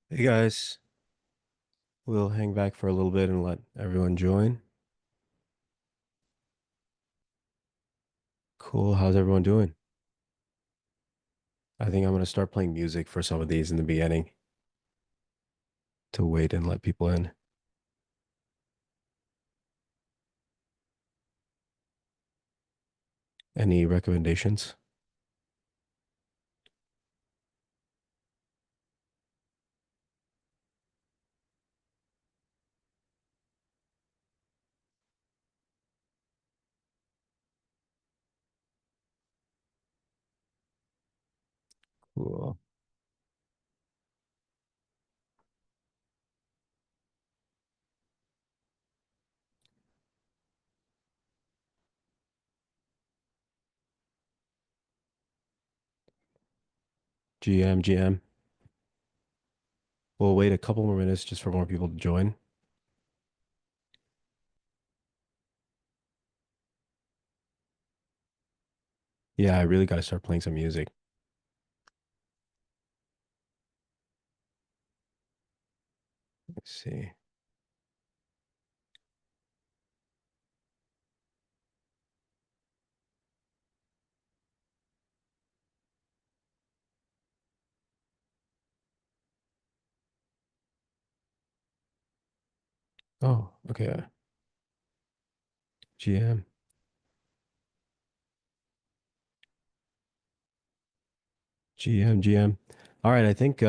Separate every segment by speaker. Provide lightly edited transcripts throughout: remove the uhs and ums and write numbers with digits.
Speaker 1: Hey guys, we'll hang back for a little bit and let everyone join. Cool. How's everyone doing? I think I'm gonna start playing music for some of these in the beginning to wait and let people in. Any recommendations? Cool. GM, GM. We'll wait a couple more minutes just for more people to join. Yeah, I really gotta start playing some music. Let's see. Oh, okay. GM, GM, GM. All right, I think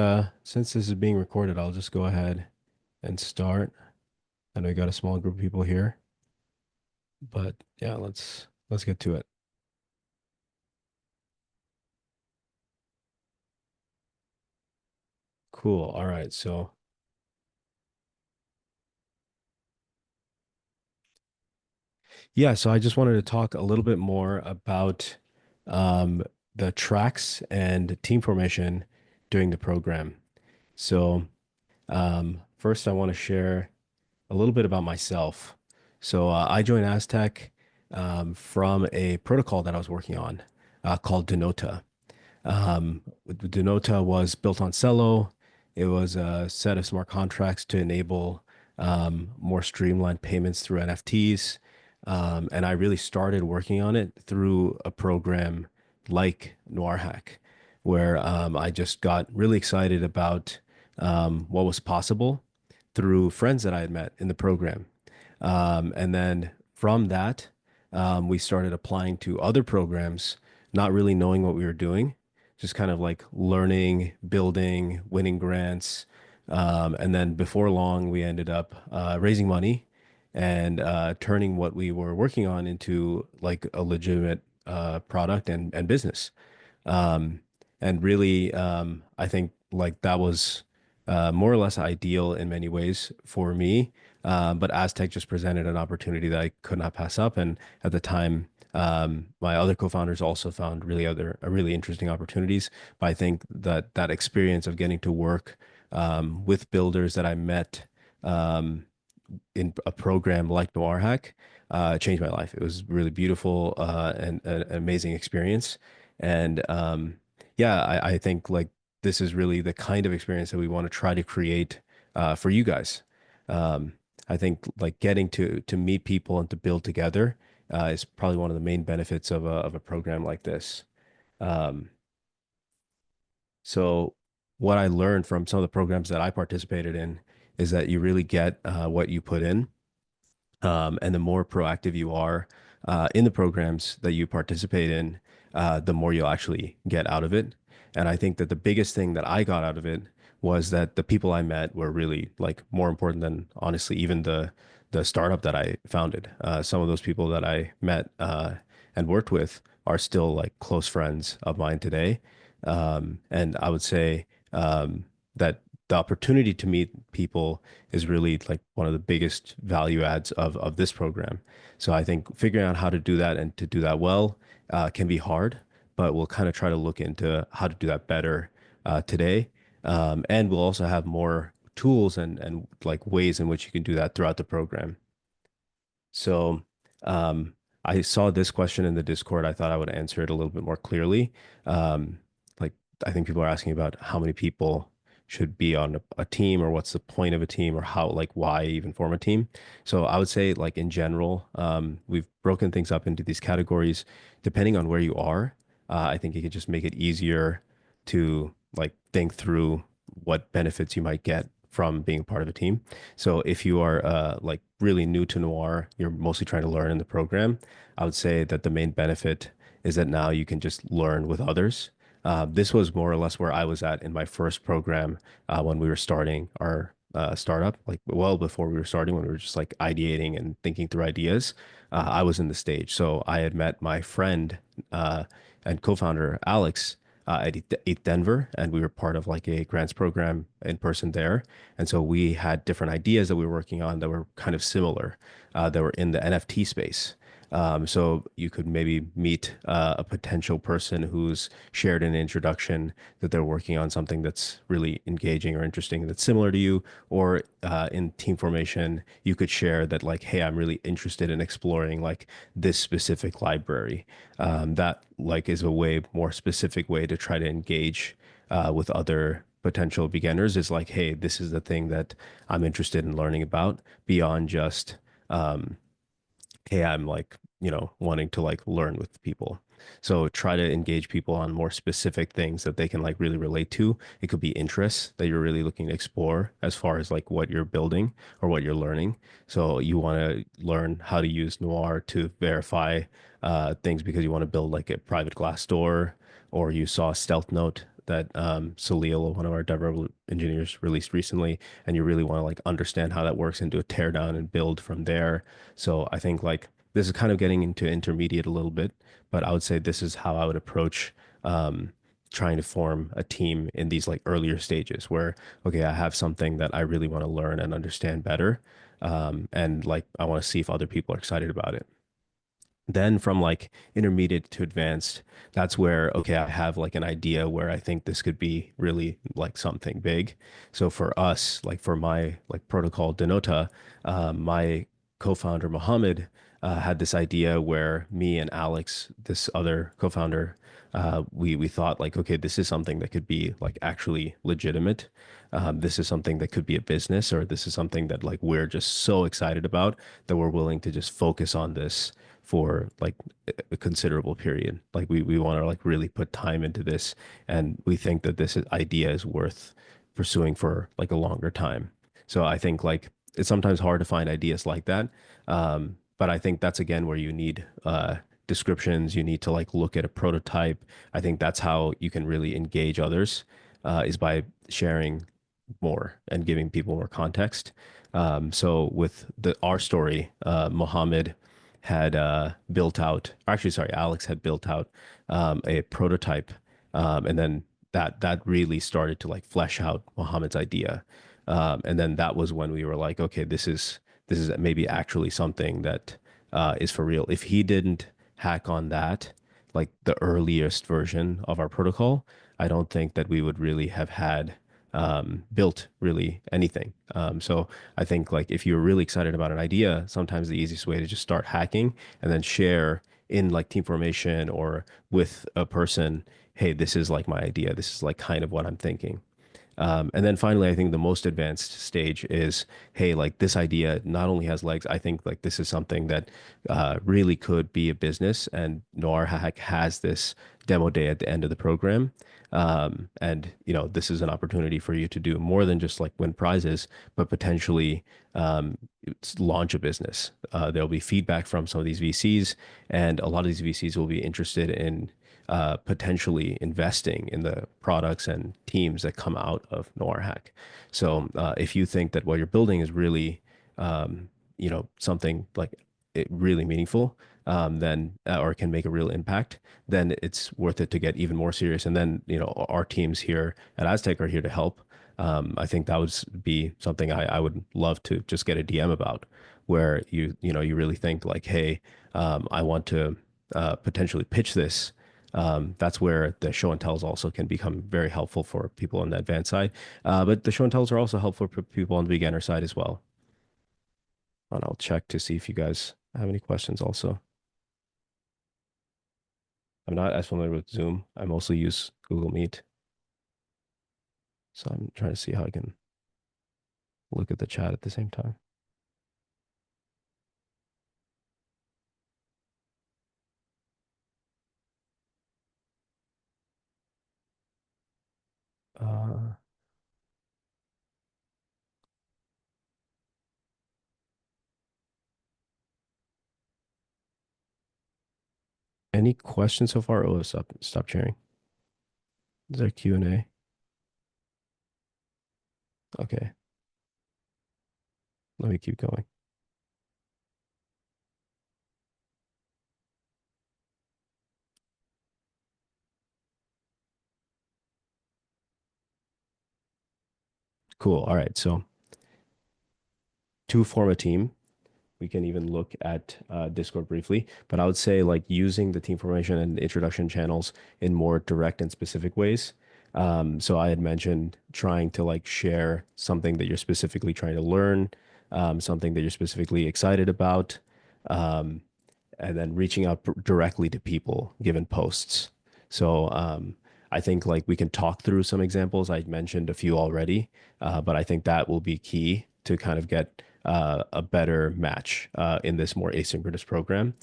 Speaker 1: since this is being recorded, I'll just go ahead and start. I know we got a small group of people here, but yeah, let's get to it. Cool. All right. So, yeah, so I just wanted to talk a little bit more about um, the tracks and team formation during the program. So, first, I want to share a little bit about myself. So, I joined Aztec from a protocol that I was working on called Denota. Denota was built on Celo. It was a set of smart contracts to enable more streamlined payments through NFTs. And I really started working on it through a program like NoirHack, where I just got really excited about what was possible through friends that I had met in the program. And then from that, we started applying to other programs, not really knowing what we were doing, just kind of like learning, building, winning grants. And then before long, we ended up raising money and turning what we were working on into like a legitimate product and business. Um, and really, I think like that was more or less ideal in many ways for me. But Aztec just presented an opportunity that I could not pass up. And at the time, my other co-founders also found really interesting opportunities. But I think that that experience of getting to work with builders that I met um, in a program like NoirHack changed my life. It was really beautiful and an amazing experience. And yeah, I think like this is really the kind of experience that we want to try to create for you guys. Um, I think like getting to meet people and to build together is probably one of the main benefits of a program like this. Um, so what I learned from some of the programs that I participated in is that you really get what you put in. And the more proactive you are in the programs that you participate in, the more you'll actually get out of it. And I think that the biggest thing that I got out of it was that the people I met were really like more important than honestly even the startup that I founded. Some of those people that I met and worked with are still like close friends of mine today. And I would say that the opportunity to meet people is really like one of the biggest value adds of this program. So I think figuring out how to do that and to do that well can be hard, but we'll kind of try to look into how to do that better today. And we'll also have more tools and like ways in which you can do that throughout the program. So um, I saw this question in the Discord. I thought I would answer it a little bit more clearly. Um, like I think people are asking about how many people should be on a team, or what's the point of a team, or how, like, why even form a team. So I would say, like, in general, we've broken things up into these categories depending on where you are. I think it could just make it easier to like think through what benefits you might get from being part of a team. So if you are like really new to Noir, you're mostly trying to learn in the program, I would say that the main benefit is that now you can just learn with others. This was more or less where I was at in my first program when we were starting our startup, like well before we were starting, when we were just like ideating and thinking through ideas. I was in the stage. So I had met my friend uh, and co-founder Alex at ETH Denver, and we were part of like a grants program in person there. And so we had different ideas that we were working on that were kind of similar, that were in the NFT space. So you could maybe meet a potential person who's shared an introduction that they're working on something that's really engaging or interesting that's similar to you, or in team formation, you could share that like, hey, I'm really interested in exploring like this specific library. That like is a way more specific way to try to engage with other potential beginners. Is like, hey, this is the thing that I'm interested in learning about beyond just um, hey, I'm like, wanting to like learn with people. So try to engage people on more specific things that they can like really relate to. It could be interests that you're really looking to explore as far as like what you're building or what you're learning. So you want to learn how to use Noir to verify things because you want to build like a private glass door, or you saw Stealthnote that Saleel, one of our DevRel engineers, released recently, and you really want to like understand how that works and do a teardown and build from there. So I think like this is kind of getting into intermediate a little bit, but I would say this is how I would approach um, trying to form a team in these like earlier stages where, okay, I have something that I really want to learn and understand better. And like I want to see if other people are excited about it. Then from like intermediate to advanced, that's where, okay, I have like an idea where I think this could be really like something big. So for us, like for my like protocol Denota, my co-founder Mohammed had this idea where me and Alex, this other co-founder, we thought like, okay, this is something that could be like actually legitimate. This is something that could be a business, or this is something that like we're just so excited about that we're willing to just focus on this for like a considerable period. Like we want to like really put time into this, and we think that idea is worth pursuing for like a longer time. So I think like it's sometimes hard to find ideas like that. But I think that's again where you need descriptions. You need to like look at a prototype. I think that's how you can really engage others, is by sharing more and giving people more context. So with our story, Mohammed had built out, actually, sorry, Alex had built out a prototype, and then that really started to like flesh out Mohammed's idea, and then that was when we were like, okay, this is maybe actually something that is for real. If he didn't hack on that, like the earliest version of our protocol, I don't think that we would really have had built really anything. So I think like if you're really excited about an idea, sometimes the easiest way to just start hacking and then share in like team formation or with a person, hey, this is like my idea. This is like kind of what I'm thinking. And then finally, I think the most advanced stage is, hey, like this idea not only has legs, I think like this is something that really could be a business. And NoirHack has this demo day at the end of the program. And this is an opportunity for you to do more than just like win prizes, but potentially launch a business. There'll be feedback from some of these VCs, and a lot of these VCs will be interested in potentially investing in the products and teams that come out of NoirHack. So if you think that what you're building is really, something like really meaningful, then or can make a real impact, then it's worth it to get even more serious. And then our teams here at Aztec are here to help. I think that would be something I would love to just get a DM about, where you really think like, hey, I want to potentially pitch this. That's where the show and tells also can become very helpful for people on the advanced side. But the show and tells are also helpful for people on the beginner side as well. And I'll check to see if you guys have any questions also. I'm not as familiar with Zoom. I mostly use Google Meet. So I'm trying to see how I can look at the chat at the same time. Uh, any questions so far? Oh, stop sharing. Is there Q&A? Okay, let me keep going. Cool. All right. So to form a team, we can even look at Discord briefly, but I would say like using the team formation and introduction channels in more direct and specific ways. So I had mentioned trying to like share something that you're specifically trying to learn, something that you're specifically excited about, um, and then reaching out directly to people given posts. So I think like we can talk through some examples. I mentioned a few already, but I think that will be key to kind of get a better match in this more asynchronous program.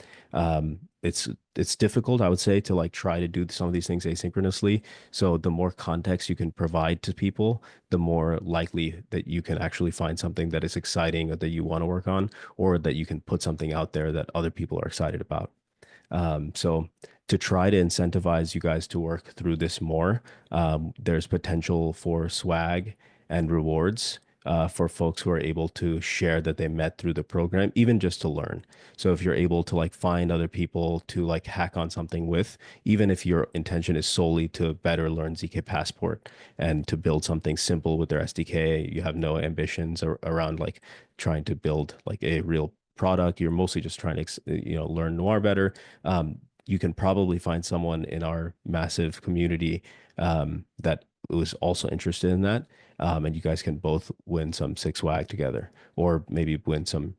Speaker 1: It's difficult, I would say, to like try to do some of these things asynchronously. So the more context you can provide to people, the more likely that you can actually find something that is exciting or that you want to work on, or that you can put something out there that other people are excited about. So to try to incentivize you guys to work through this more, there's potential for swag and rewards for folks who are able to share that they met through the program, even just to learn. So if you're able to like find other people to like hack on something with, even if your intention is solely to better learn ZK Passport and to build something simple with their SDK, you have no ambitions around like trying to build like a real product. You're mostly just trying to, learn Noir better. You can probably find someone in our massive community that was also interested in that. And you guys can both win some six swag together, or maybe win some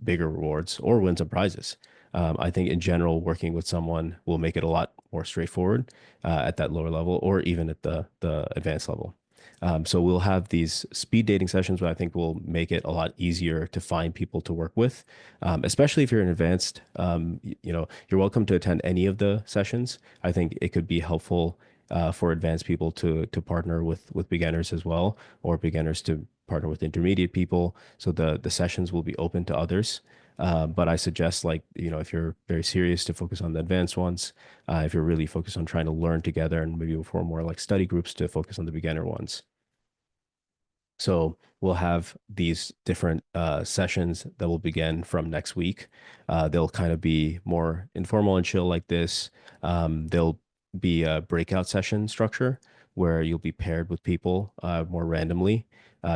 Speaker 1: bigger rewards or win some prizes. I think in general, working with someone will make it a lot more straightforward at that lower level, or even at the advanced level. So we'll have these speed dating sessions, but I think will make it a lot easier to find people to work with, especially if you're an advanced. You're welcome to attend any of the sessions. I think it could be helpful for advanced people to partner with beginners as well, or beginners to partner with intermediate people. So the sessions will be open to others. But I suggest like, if you're very serious to focus on the advanced ones, if you're really focused on trying to learn together and maybe form more like study groups to focus on the beginner ones. So we'll have these different sessions that will begin from next week. They'll kind of be more informal and chill like this. They'll be a breakout session structure where you'll be paired with people more randomly,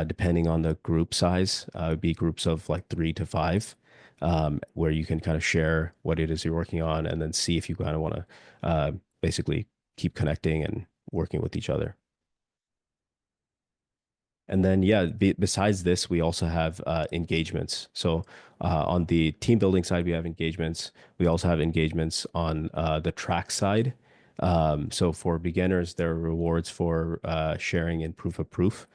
Speaker 1: depending on the group size. It'd be groups of like 3 to 5, where you can kind of share what it is you're working on and then see if you kind of want to basically keep connecting and working with each other. And then, yeah, besides this, we also have engagements. So on the team building side, we have engagements. We also have engagements on the track side. So for beginners, there are rewards for sharing in proof of proof.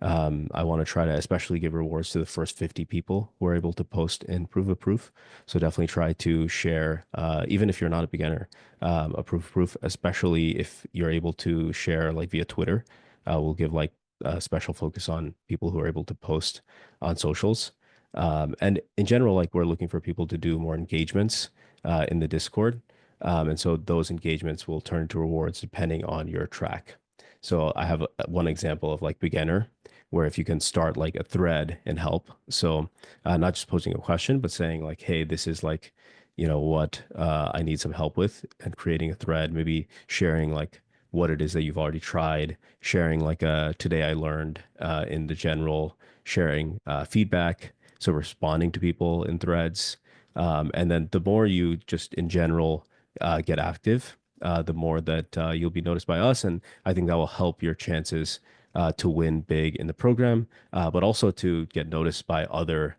Speaker 1: I want to try to especially give rewards to the first 50 people who are able to post in proof of proof. So definitely try to share, even if you're not a beginner, a proof of proof, especially if you're able to share like via Twitter. We'll give like special focus on people who are able to post on socials. And in general, like we're looking for people to do more engagements in the Discord. And so those engagements will turn into rewards depending on your track. So I have one example of like beginner, where if you can start like a thread and help. So not just posing a question, but saying like, hey, this is like, what I need some help with, and creating a thread, maybe sharing like what it is that you've already tried, sharing like today I learned in the general, sharing feedback, so responding to people in threads. And then the more you just in general get active, the more that you'll be noticed by us. And I think that will help your chances to win big in the program, but also to get noticed by other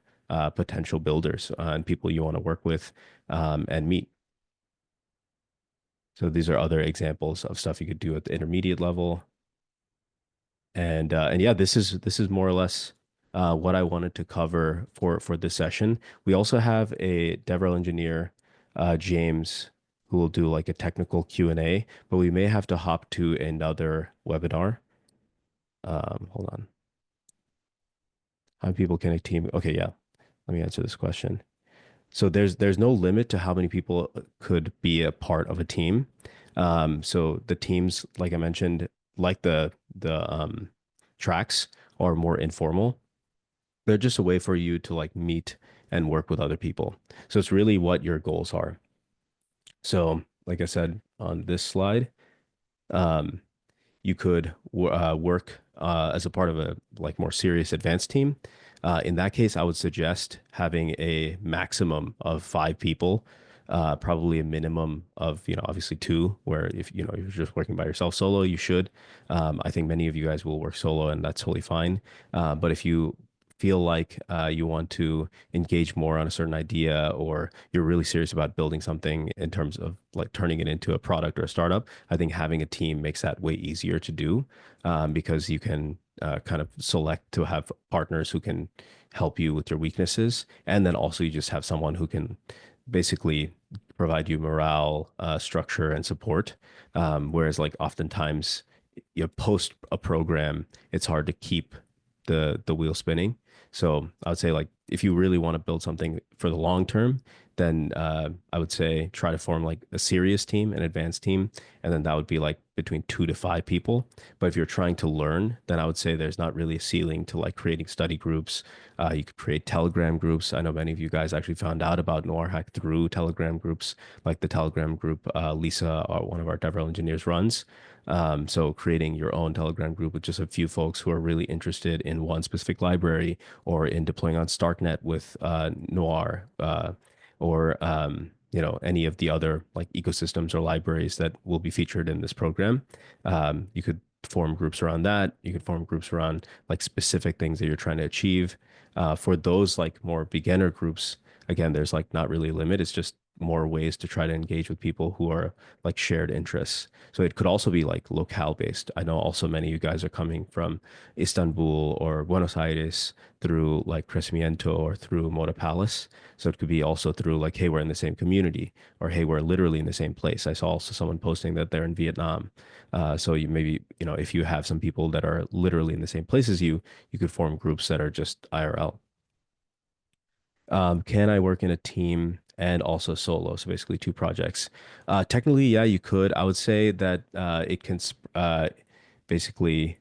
Speaker 1: potential builders and people you want to work with and meet. So these are other examples of stuff you could do at the intermediate level. And yeah, this is more or less what I wanted to cover for this session. We also have a DevRel engineer, James, who will do like a technical Q&A, but we may have to hop to another webinar. Hold on. How many people can a team? Okay, yeah. Let me answer this question. So there's no limit to how many people could be a part of a team. So the teams, like I mentioned, like the tracks are more informal. They're just a way for you to like meet and work with other people. So it's really what your goals are. So like I said on this slide, um, you could work as a part of a like more serious advanced team. In that case, I would suggest having a maximum of 5 people, probably a minimum of, obviously two, where if, you're just working by yourself solo, you should. I think many of you guys will work solo and that's totally fine. But if you feel like you want to engage more on a certain idea or you're really serious about building something in terms of like turning it into a product or a startup, I think having a team makes that way easier to do because you can kind of select to have partners who can help you with your weaknesses. And then also you just have someone who can basically provide you morale, structure, and support. Whereas like oftentimes you post a program, it's hard to keep the wheel spinning. So I would say like if you really want to build something for the long term, then I would say try to form like a serious team, an advanced team, and then that would be like between 2 to 5 people. But if you're trying to learn, then I would say there's not really a ceiling to like creating study groups. You could create Telegram groups. I know many of you guys actually found out about NoirHack through Telegram groups, like the Telegram group Lisa, one of our DevRel engineers, runs. So creating your own Telegram group with just a few folks who are really interested in one specific library or in deploying on StarkNet with Noir or any of the other like ecosystems or libraries that will be featured in this program. You could form groups around that. You could form groups around like specific things that you're trying to achieve. For those like more beginner groups, again, there's like not really a limit. It's just more ways to try to engage with people who are like shared interests. So it could also be like locale based. I know also many of you guys are coming from Istanbul or Buenos Aires through like Crecimiento or through Moda Palace. So it could be also through like, hey, we're in the same community or hey, we're literally in the same place. I saw also someone posting that they're in Vietnam. So you maybe, if you have some people that are literally in the same place as you could form groups that are just IRL. Can I work in a team and also solo? So basically two projects. Technically, yeah, you could. I would say that it can basically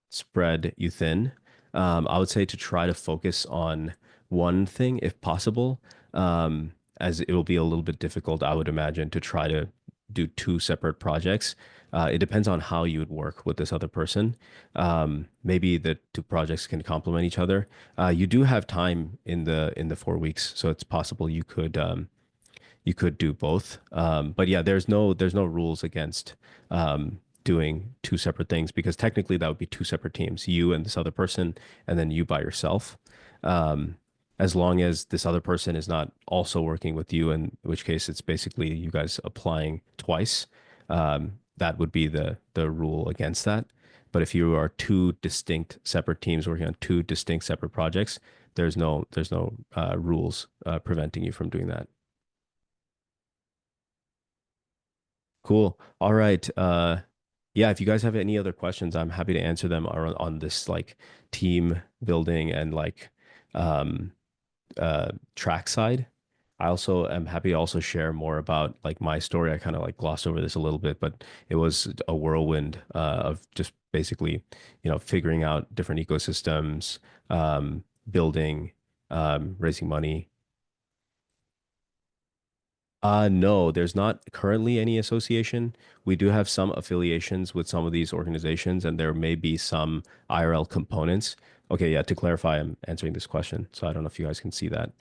Speaker 1: spread you thin. I would say to try to focus on one thing if possible, as it will be a little bit difficult, I would imagine, to try to do two separate projects. It depends on how you would work with this other person. Maybe the two projects can complement each other. You do have time in the 4 weeks, so it's possible you could do both. But yeah, there's no rules against doing two separate things because technically that would be two separate teams, you and this other person, and then you by yourself. Um, as long as this other person is not also working with you, in which case it's basically you guys applying twice. That would be the rule against that. But if you are two distinct separate teams working on two distinct separate projects, there's no rules preventing you from doing that. Cool. All right. Yeah, if you guys have any other questions, I'm happy to answer them on this like team building and like um track side. I also am happy to also share more about like my story. I kind of like glossed over this a little bit, but it was a whirlwind of just basically, figuring out different ecosystems, building, raising money. No, there's not currently any association. We do have some affiliations with some of these organizations, and there may be some IRL components. Okay, yeah, to clarify, I'm answering this question, so I don't know if you guys can see that.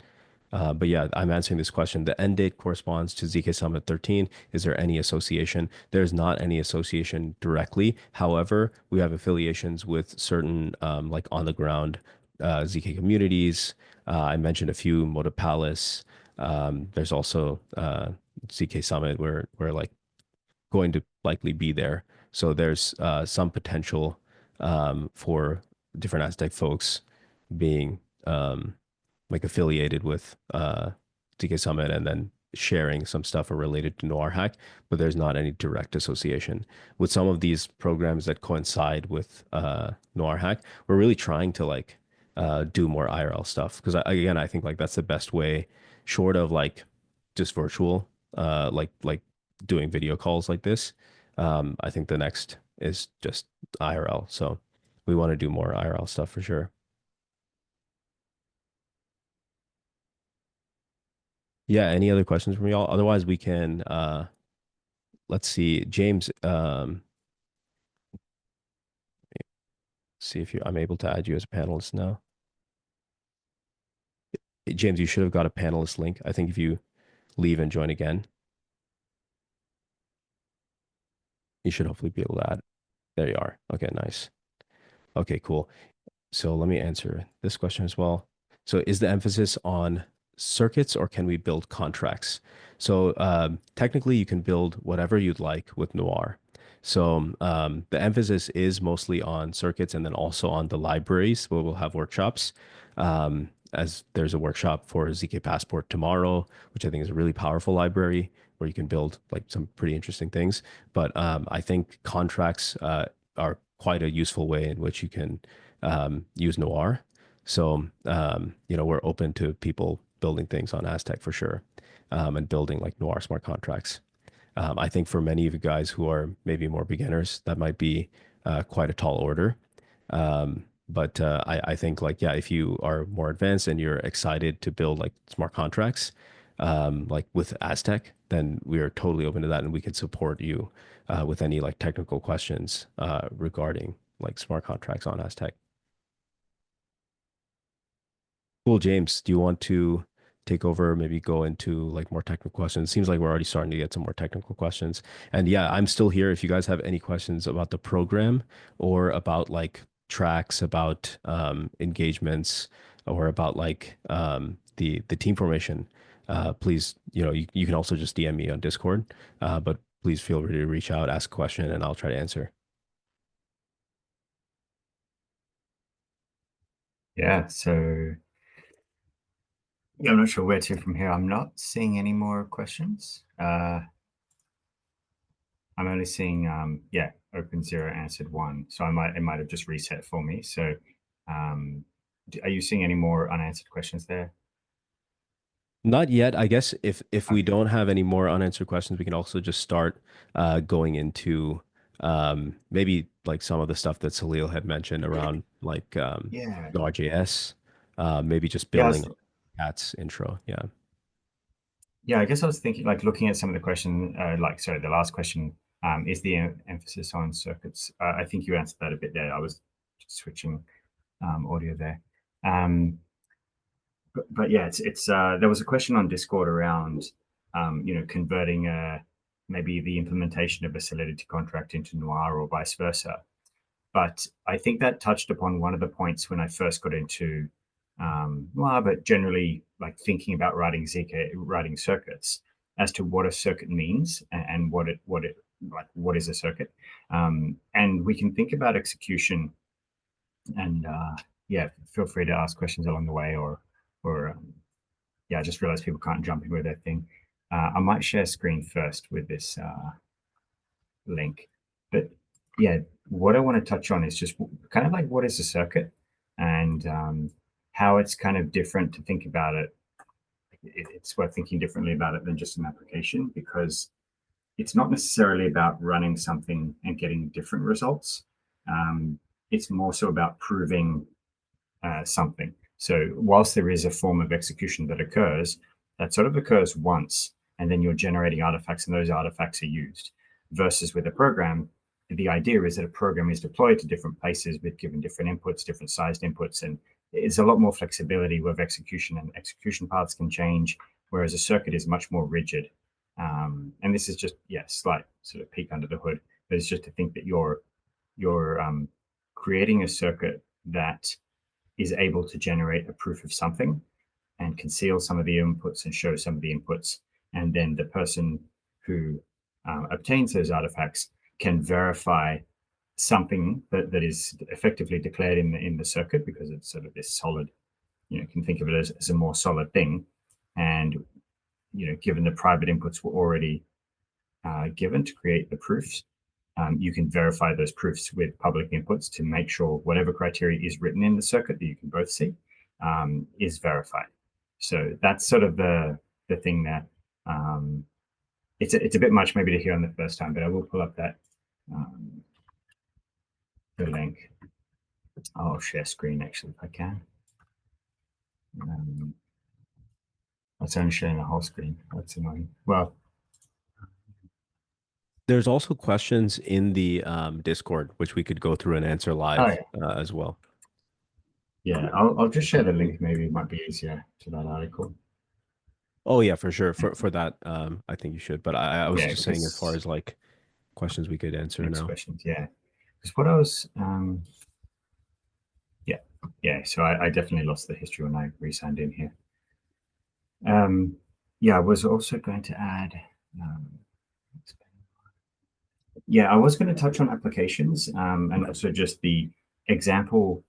Speaker 1: But yeah, I'm answering this question. The end date corresponds to ZK Summit 13. Is there any association? There's not any association directly. However, we have affiliations with certain like on the ground ZK communities. I mentioned a few, Moda Palace. There's also ZK Summit where we're like going to likely be there. So there's some potential for different Aztec folks being like affiliated with DK Summit and then sharing some stuff related to NoirHack, but there's not any direct association. With some of these programs that coincide with NoirHack, we're really trying to like do more IRL stuff because again, I think like that's the best way, short of like just virtual, like doing video calls like this. I think the next is just IRL. So we want to do more IRL stuff for sure. Yeah, any other questions from y'all? Otherwise, we can let's see. James, see if I'm able to add you as a panelist now. James, you should have got a panelist link. I think if you leave and join again, you should hopefully be able to add. There you are. Okay, nice. Okay, cool. So let me answer this question as well. So is the emphasis on circuits or can we build contracts? So technically you can build whatever you'd like with Noir. So the emphasis is mostly on circuits and then also on the libraries where we'll have workshops. As there's a workshop for ZK Passport tomorrow, which I think is a really powerful library where you can build like some pretty interesting things. But I think contracts are quite a useful way in which you can use Noir. So, we're open to people building things on Aztec for sure, and building like Noir smart contracts. I think for many of you guys who are maybe more beginners, that might be quite a tall order. But I think like, yeah, if you are more advanced and you're excited to build like smart contracts, like with Aztec, then we are totally open to that and we can support you with any like technical questions regarding like smart contracts on Aztec. Cool, James. Do you want to take over, maybe go into like more technical questions? It seems like we're already starting to get some more technical questions. And yeah, I'm still here if you guys have any questions about the program or about like tracks, about engagements, or about like the team formation. Please, you can also just DM me on Discord. But please feel free to reach out, ask a question, and I'll try to answer.
Speaker 2: Yeah, so yeah, I'm not sure where to from here. I'm not seeing any more questions. I'm only seeing yeah, open zero, answered one. So it might have just reset for me. So are you seeing any more unanswered questions there?
Speaker 1: Not yet. I guess if we
Speaker 2: Okay.
Speaker 1: don't have any more unanswered questions, we can also just start going into maybe like some of the stuff that Saleel had mentioned around like
Speaker 2: Yeah.
Speaker 1: Node.js, maybe just
Speaker 2: Yeah,
Speaker 1: building Cat's intro. Yeah.
Speaker 2: yeah, I guess I was thinking like looking at some of the question, like sorry, the last question, is the emphasis on circuits. I think you answered that a bit there. I was just switching audio there. But yeah, it's there was a question on Discord around converting maybe the implementation of a Solidity contract into Noir or vice versa. But I think that touched upon one of the points when I first got into Noir, but generally like thinking about writing circuits as to what a circuit means and what is a circuit. And we can think about execution and yeah, feel free to ask questions along the way or yeah, I just realized people can't jump in with their thing. I might share screen first with this link, but yeah, what I want to touch on is just kind of like what is a circuit and how it's kind of different to think about it. It's worth thinking differently about it than just an application because it's not necessarily about running something and getting different results. It's more so about proving something. So whilst there is a form of execution that occurs, that sort of occurs once, and then you're generating artifacts, and those artifacts are used. Versus with a program, the idea is that a program is deployed to different places with given different inputs, different sized inputs, and it's a lot more flexibility with execution, and execution paths can change, whereas a circuit is much more rigid. And this is just, yeah, slight sort of peek under the hood, but it's just to think that you're creating a circuit that is able to generate a proof of something and conceal some of the inputs and show some of the inputs. And then the person who obtains those artifacts can verify something that is effectively declared in the circuit, because it's sort of this solid, you can think of it as a more solid thing. And, given the private inputs were already given to create the proofs, you can verify those proofs with public inputs to make sure whatever criteria is written in the circuit that you can both see is verified. So that's sort of the thing that it's a bit much maybe to hear on the first time, but I will pull up that the link. I'll share screen actually if I can. It's only showing the whole screen. That's annoying. Well,
Speaker 1: There's also questions in the Discord, which we could go through and answer live as well.
Speaker 2: Yeah, I'll just share the link. Maybe it might be easier to that article.
Speaker 1: Oh yeah, for sure. For that, I think you should. But I was just saying, as far as like questions we could answer now.
Speaker 2: Questions, yeah. Because what I was, yeah. So I definitely lost the history when I re-signed in here. Yeah, I was also going to add. Yeah, I was going to touch on applications and also just the example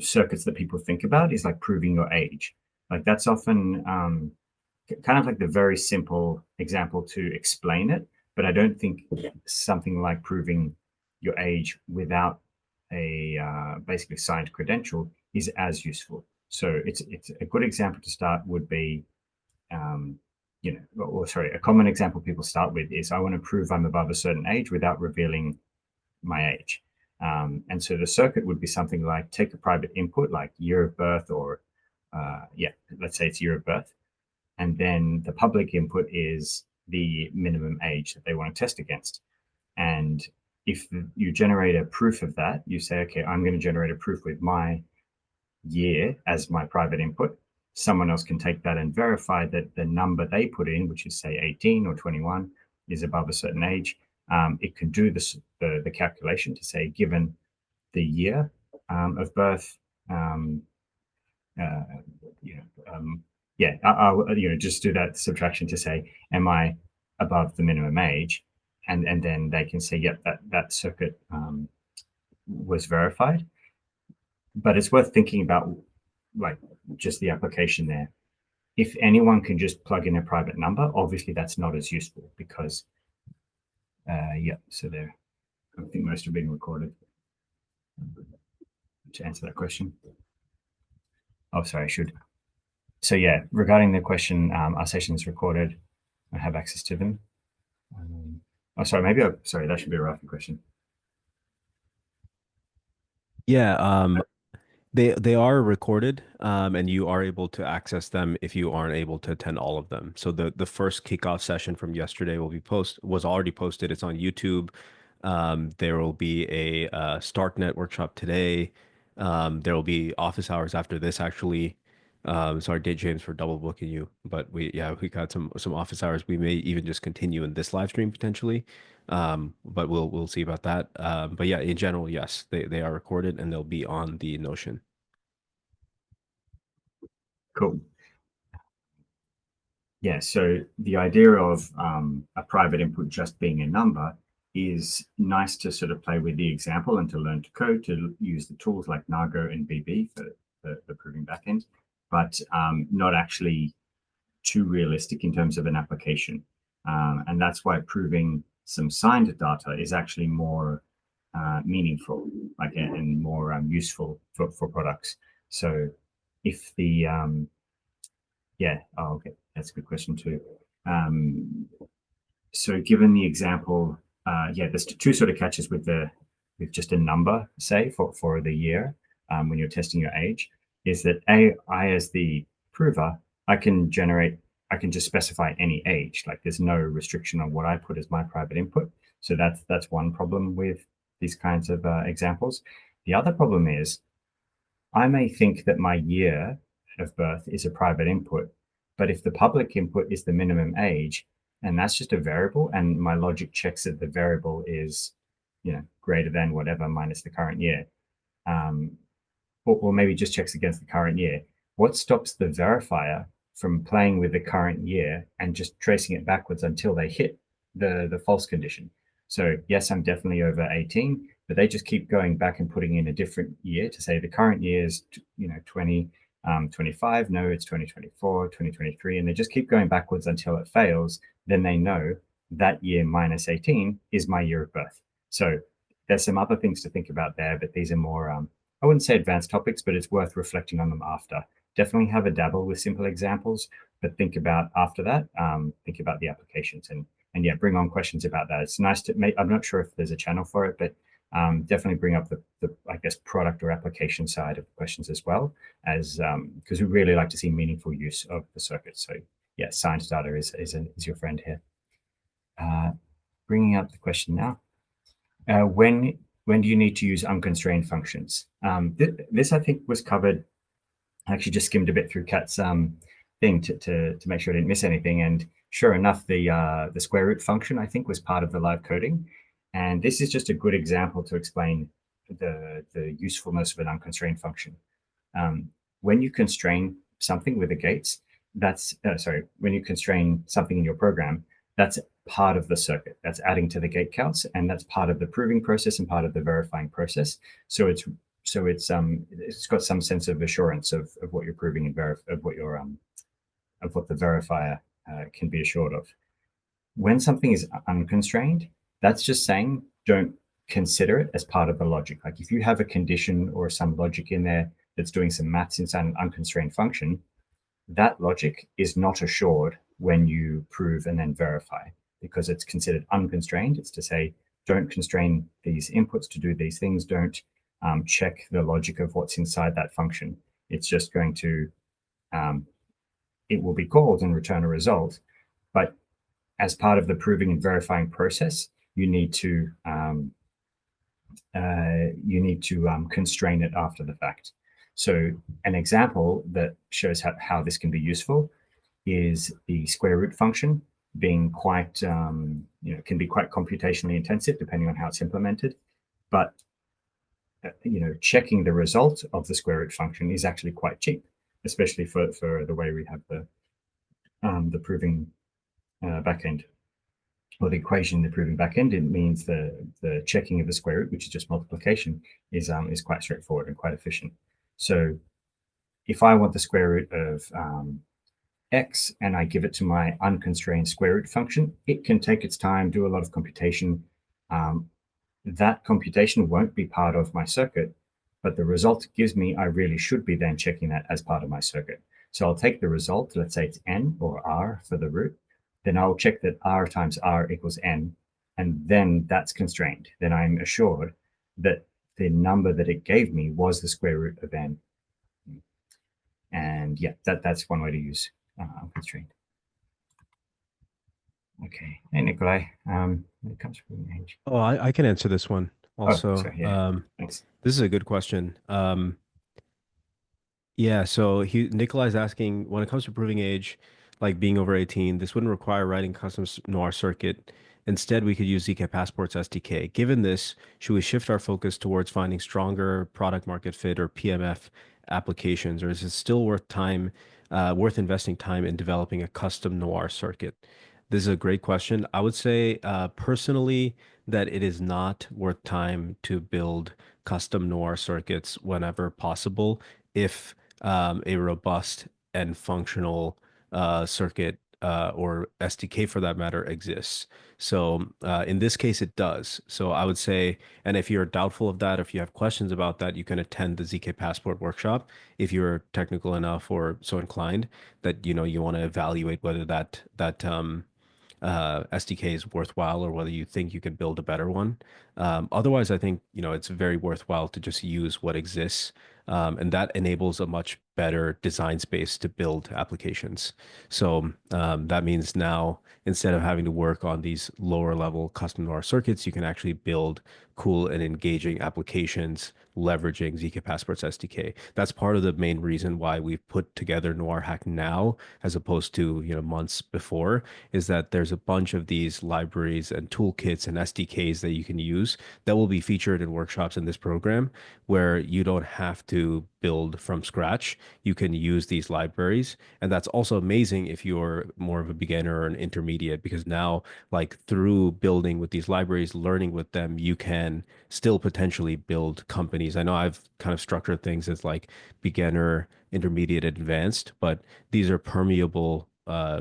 Speaker 2: circuits that people think about is like proving your age. Like that's often kind of like the very simple example to explain it, but I don't think something like proving your age without a basically signed credential is as useful. So it's a good example to start would be, a common example people start with is I want to prove I'm above a certain age without revealing my age. And so the circuit would be something like take a private input like year of birth or, let's say it's year of birth. And then the public input is the minimum age that they want to test against. And if you generate a proof of that, you say, okay, I'm going to generate a proof with my year as my private input. Someone else can take that and verify that the number they put in, which is say 18 or 21, is above a certain age. It can do this, the calculation to say, given the year of birth, I'll just do that subtraction to say, am I above the minimum age? And then they can say, yep, that circuit was verified. But it's worth thinking about like just the application there. If anyone can just plug in a private number, obviously that's not as useful because, so there, I think most are being recorded. To answer that question. Oh, sorry, I should. So yeah, regarding the question, our session is recorded. I have access to them. That should be a Rafi question.
Speaker 1: Yeah, they are recorded, and you are able to access them if you aren't able to attend all of them. So the first kickoff session from yesterday was already posted. It's on YouTube. There will be a StarkNet workshop today. There will be office hours after this actually. Sorry, James, for double booking you, but we got some office hours. We may even just continue in this live stream potentially. But we'll see about that. But yeah, in general, yes, they are recorded and they'll be on the Notion.
Speaker 2: Cool. Yeah, so the idea of a private input just being a number is nice to sort of play with the example and to learn to code, to use the tools like Nago and BB for the proving backend, but not actually too realistic in terms of an application. And that's why proving some signed data is actually more meaningful, like and more useful for products. So if the okay, that's a good question too. So given the example, there's two sort of catches with just a number, say for the year when you're testing your age, is that I as the prover, I can just specify any age. Like there's no restriction on what I put as my private input. So that's one problem with these kinds of examples. The other problem is I may think that my year of birth is a private input, but if the public input is the minimum age, and that's just a variable, and my logic checks that the variable is, greater than whatever minus the current year, or maybe just checks against the current year. What stops the verifier from playing with the current year and just tracing it backwards until they hit the false condition? So yes, I'm definitely over 18, but they just keep going back and putting in a different year to say the current year is 20 25. No, it's 2024, 2023, and they just keep going backwards until it fails. Then they know that year minus 18 is my year of birth. So there's some other things to think about there, but these are more I wouldn't say advanced topics, but it's worth reflecting on them after. Definitely have a dabble with simple examples, but think about after that, think about the applications and yeah, bring on questions about that. It's nice to make, I'm not sure if there's a channel for it, but definitely bring up the, I guess, product or application side of questions as well as, because we really like to see meaningful use of the circuit. So yeah, science data is your friend here. Bringing up the question now. When do you need to use unconstrained functions? This I think was covered. I actually just skimmed a bit through Kat's thing to make sure I didn't miss anything. And sure enough, the square root function I think was part of the live coding. And this is just a good example to explain the usefulness of an unconstrained function. When you constrain something with the gates, that's sorry, when you constrain something in your program, that's part of the circuit. That's adding to the gate counts, and that's part of the proving process and part of the verifying process. So it's got some sense of assurance of what you're proving and of what your of what the verifier can be assured of. When something is unconstrained, that's just saying don't consider it as part of the logic. Like if you have a condition or some logic in there that's doing some maths inside an unconstrained function, that logic is not assured when you prove and then verify because it's considered unconstrained. It's to say, don't constrain these inputs to do these things. Don't check the logic of what's inside that function. It's just going to, it will be called and return a result. But as part of the proving and verifying process, you need to constrain it after the fact. So an example that shows how this can be useful is the square root function being quite, can be quite computationally intensive depending on how it's implemented. But, checking the result of the square root function is actually quite cheap, especially for the way we have the proving backend or the equation in the proving backend. It means the checking of the square root, which is just multiplication, is quite straightforward and quite efficient. So if I want the square root of x and I give it to my unconstrained square root function, it can take its time, do a lot of computation. That computation won't be part of my circuit, but the result it gives me, I really should be then checking that as part of my circuit. So I'll take the result, let's say it's n or r for the root, then I'll check that r times r equals n, and then that's constrained. Then I'm assured that the number that it gave me was the square root of n. And yeah, that's one way to use constraint. Okay. Hey, Nikolai. When it comes from age.
Speaker 1: Oh, I can answer this one also.
Speaker 2: Oh, sorry, yeah. Thanks.
Speaker 1: This is a good question. Yeah, so Nikolai's asking when it comes to proving age, like being over 18, this wouldn't require writing custom Noir circuit. Instead, we could use ZK Passport's SDK. Given this, should we shift our focus towards finding stronger product market fit or PMF applications, or is it still worth investing time in developing a custom Noir circuit? This is a great question. I would say personally that it is not worth time to build custom Noir circuits whenever possible if a robust and functional circuit or SDK for that matter exists. So in this case, it does. So I would say, and if you're doubtful of that, if you have questions about that, you can attend the ZK Passport workshop if you're technical enough or so inclined that you want to evaluate whether that SDK is worthwhile or whether you think you could build a better one. Otherwise, I think it's very worthwhile to just use what exists, and that enables a much better design space to build applications. So that means now instead of having to work on these lower level custom Noir circuits, you can actually build cool and engaging applications leveraging ZK Passport's SDK. That's part of the main reason why we've put together NoirHack now as opposed to months before, is that there's a bunch of these libraries and toolkits and SDKs that you can use that will be featured in workshops in this program where you don't have to to build from scratch, you can use these libraries. And that's also amazing if you're more of a beginner or an intermediate, because now, like through building with these libraries, learning with them, you can still potentially build companies. I know I've kind of structured things as like beginner, intermediate, advanced, but these are permeable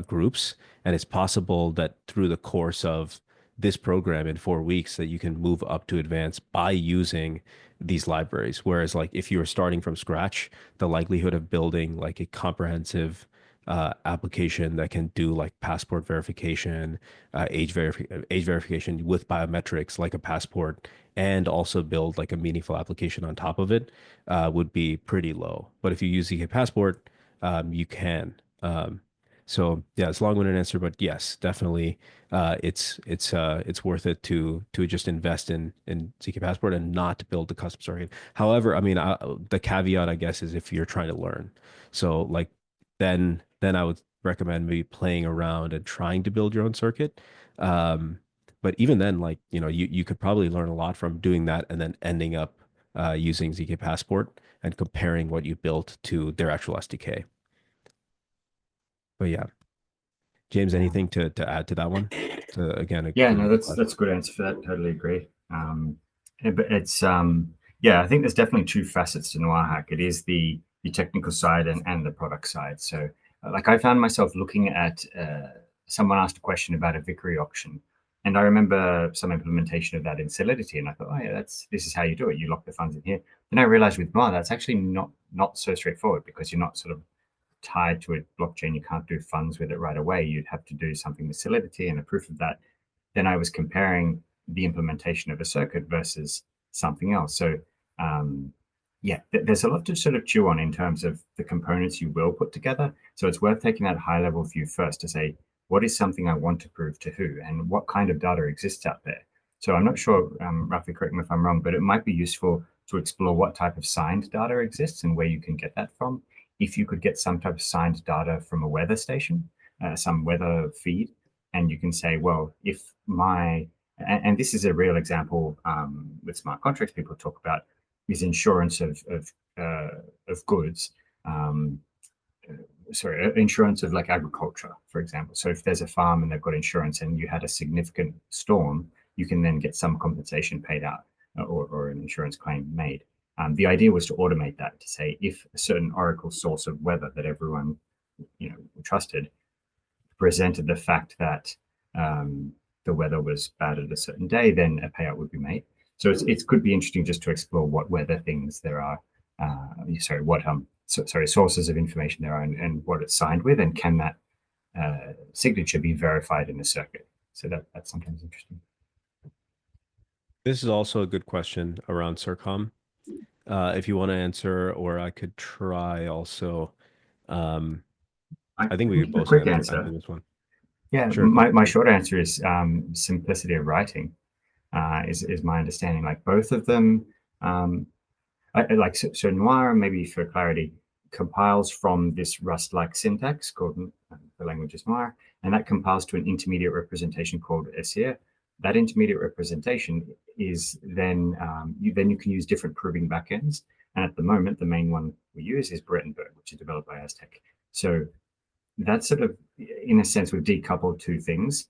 Speaker 1: groups. And it's possible that through the course of this program in 4 weeks that you can move up to advanced by using these libraries. Whereas like if you were starting from scratch, the likelihood of building like a comprehensive application that can do like passport verification, age verification with biometrics, like a passport, and also build like a meaningful application on top of it, would be pretty low. But if you use ZK Passport, you can. So yeah, it's a long-winded answer, but yes, definitely, it's worth it to just invest in ZK Passport and not build the custom circuit. However, I mean, the caveat I guess is if you're trying to learn. So like then I would recommend maybe playing around and trying to build your own circuit. Um, but even then, like you could probably learn a lot from doing that and then ending up using ZK Passport and comparing what you built to their actual SDK. But yeah. James,
Speaker 2: Yeah.
Speaker 1: anything to add to that one? To again,
Speaker 2: Yeah,
Speaker 1: really
Speaker 2: no,
Speaker 1: good
Speaker 2: that's
Speaker 1: question.
Speaker 2: a good answer for that. Totally agree. But it's yeah, I think there's definitely two facets to NoirHack. It is the technical side and the product side. So, like, I found myself looking at someone asked a question about a Vickery auction, and I remember some implementation of that in Solidity, and I thought, oh yeah, this is how you do it. You lock the funds in here. Then I realized with Noir, that's actually not so straightforward because you're not sort of tied to a blockchain. You can't do funds with it right away. You'd have to do something with Solidity and a proof of that. Then I was comparing the implementation of a circuit versus something else. So yeah, there's a lot to sort of chew on in terms of the components you will put together. So it's worth taking that high level view first to say, what is something I want to prove to who and what kind of data exists out there? So I'm not sure, Rafi, correct me if I'm wrong, but it might be useful to explore what type of signed data exists and where you can get that from. If you could get some type of signed data from a weather station, some weather feed, and you can say, well, if my and this is a real example with smart contracts people talk about is insurance of goods. Um, Sorry, insurance of like agriculture, for example. So if there's a farm and they've got insurance and you had a significant storm, you can then get some compensation paid out or an insurance claim made. The idea was to automate that to say if a certain Oracle source of weather that everyone trusted presented the fact that the weather was bad at a certain day, then a payout would be made. So it could be interesting just to explore what weather things there are. Sorry, what sorry sources of information there are, and what it's signed with, and can that signature be verified in the circuit? So that's sometimes interesting.
Speaker 1: This is also a good question around CIRCOM. If you want to answer, or I could try also. Um,
Speaker 2: I
Speaker 1: I think we
Speaker 2: can
Speaker 1: could
Speaker 2: give a
Speaker 1: both
Speaker 2: quick
Speaker 1: answer
Speaker 2: answer.
Speaker 1: this one.
Speaker 2: Yeah,
Speaker 1: Sure, go
Speaker 2: my
Speaker 1: for it.
Speaker 2: short answer is simplicity of writing. Is my understanding. Like both of them, um, like so Noir, maybe for clarity, compiles from this Rust-like syntax called the language is Noir, and that compiles to an intermediate representation called Essir. That intermediate representation is then you can use different proving backends. And at the moment, the main one we use is Brettenberg, which is developed by Aztec. So that's sort of, in a sense, we've decoupled two things: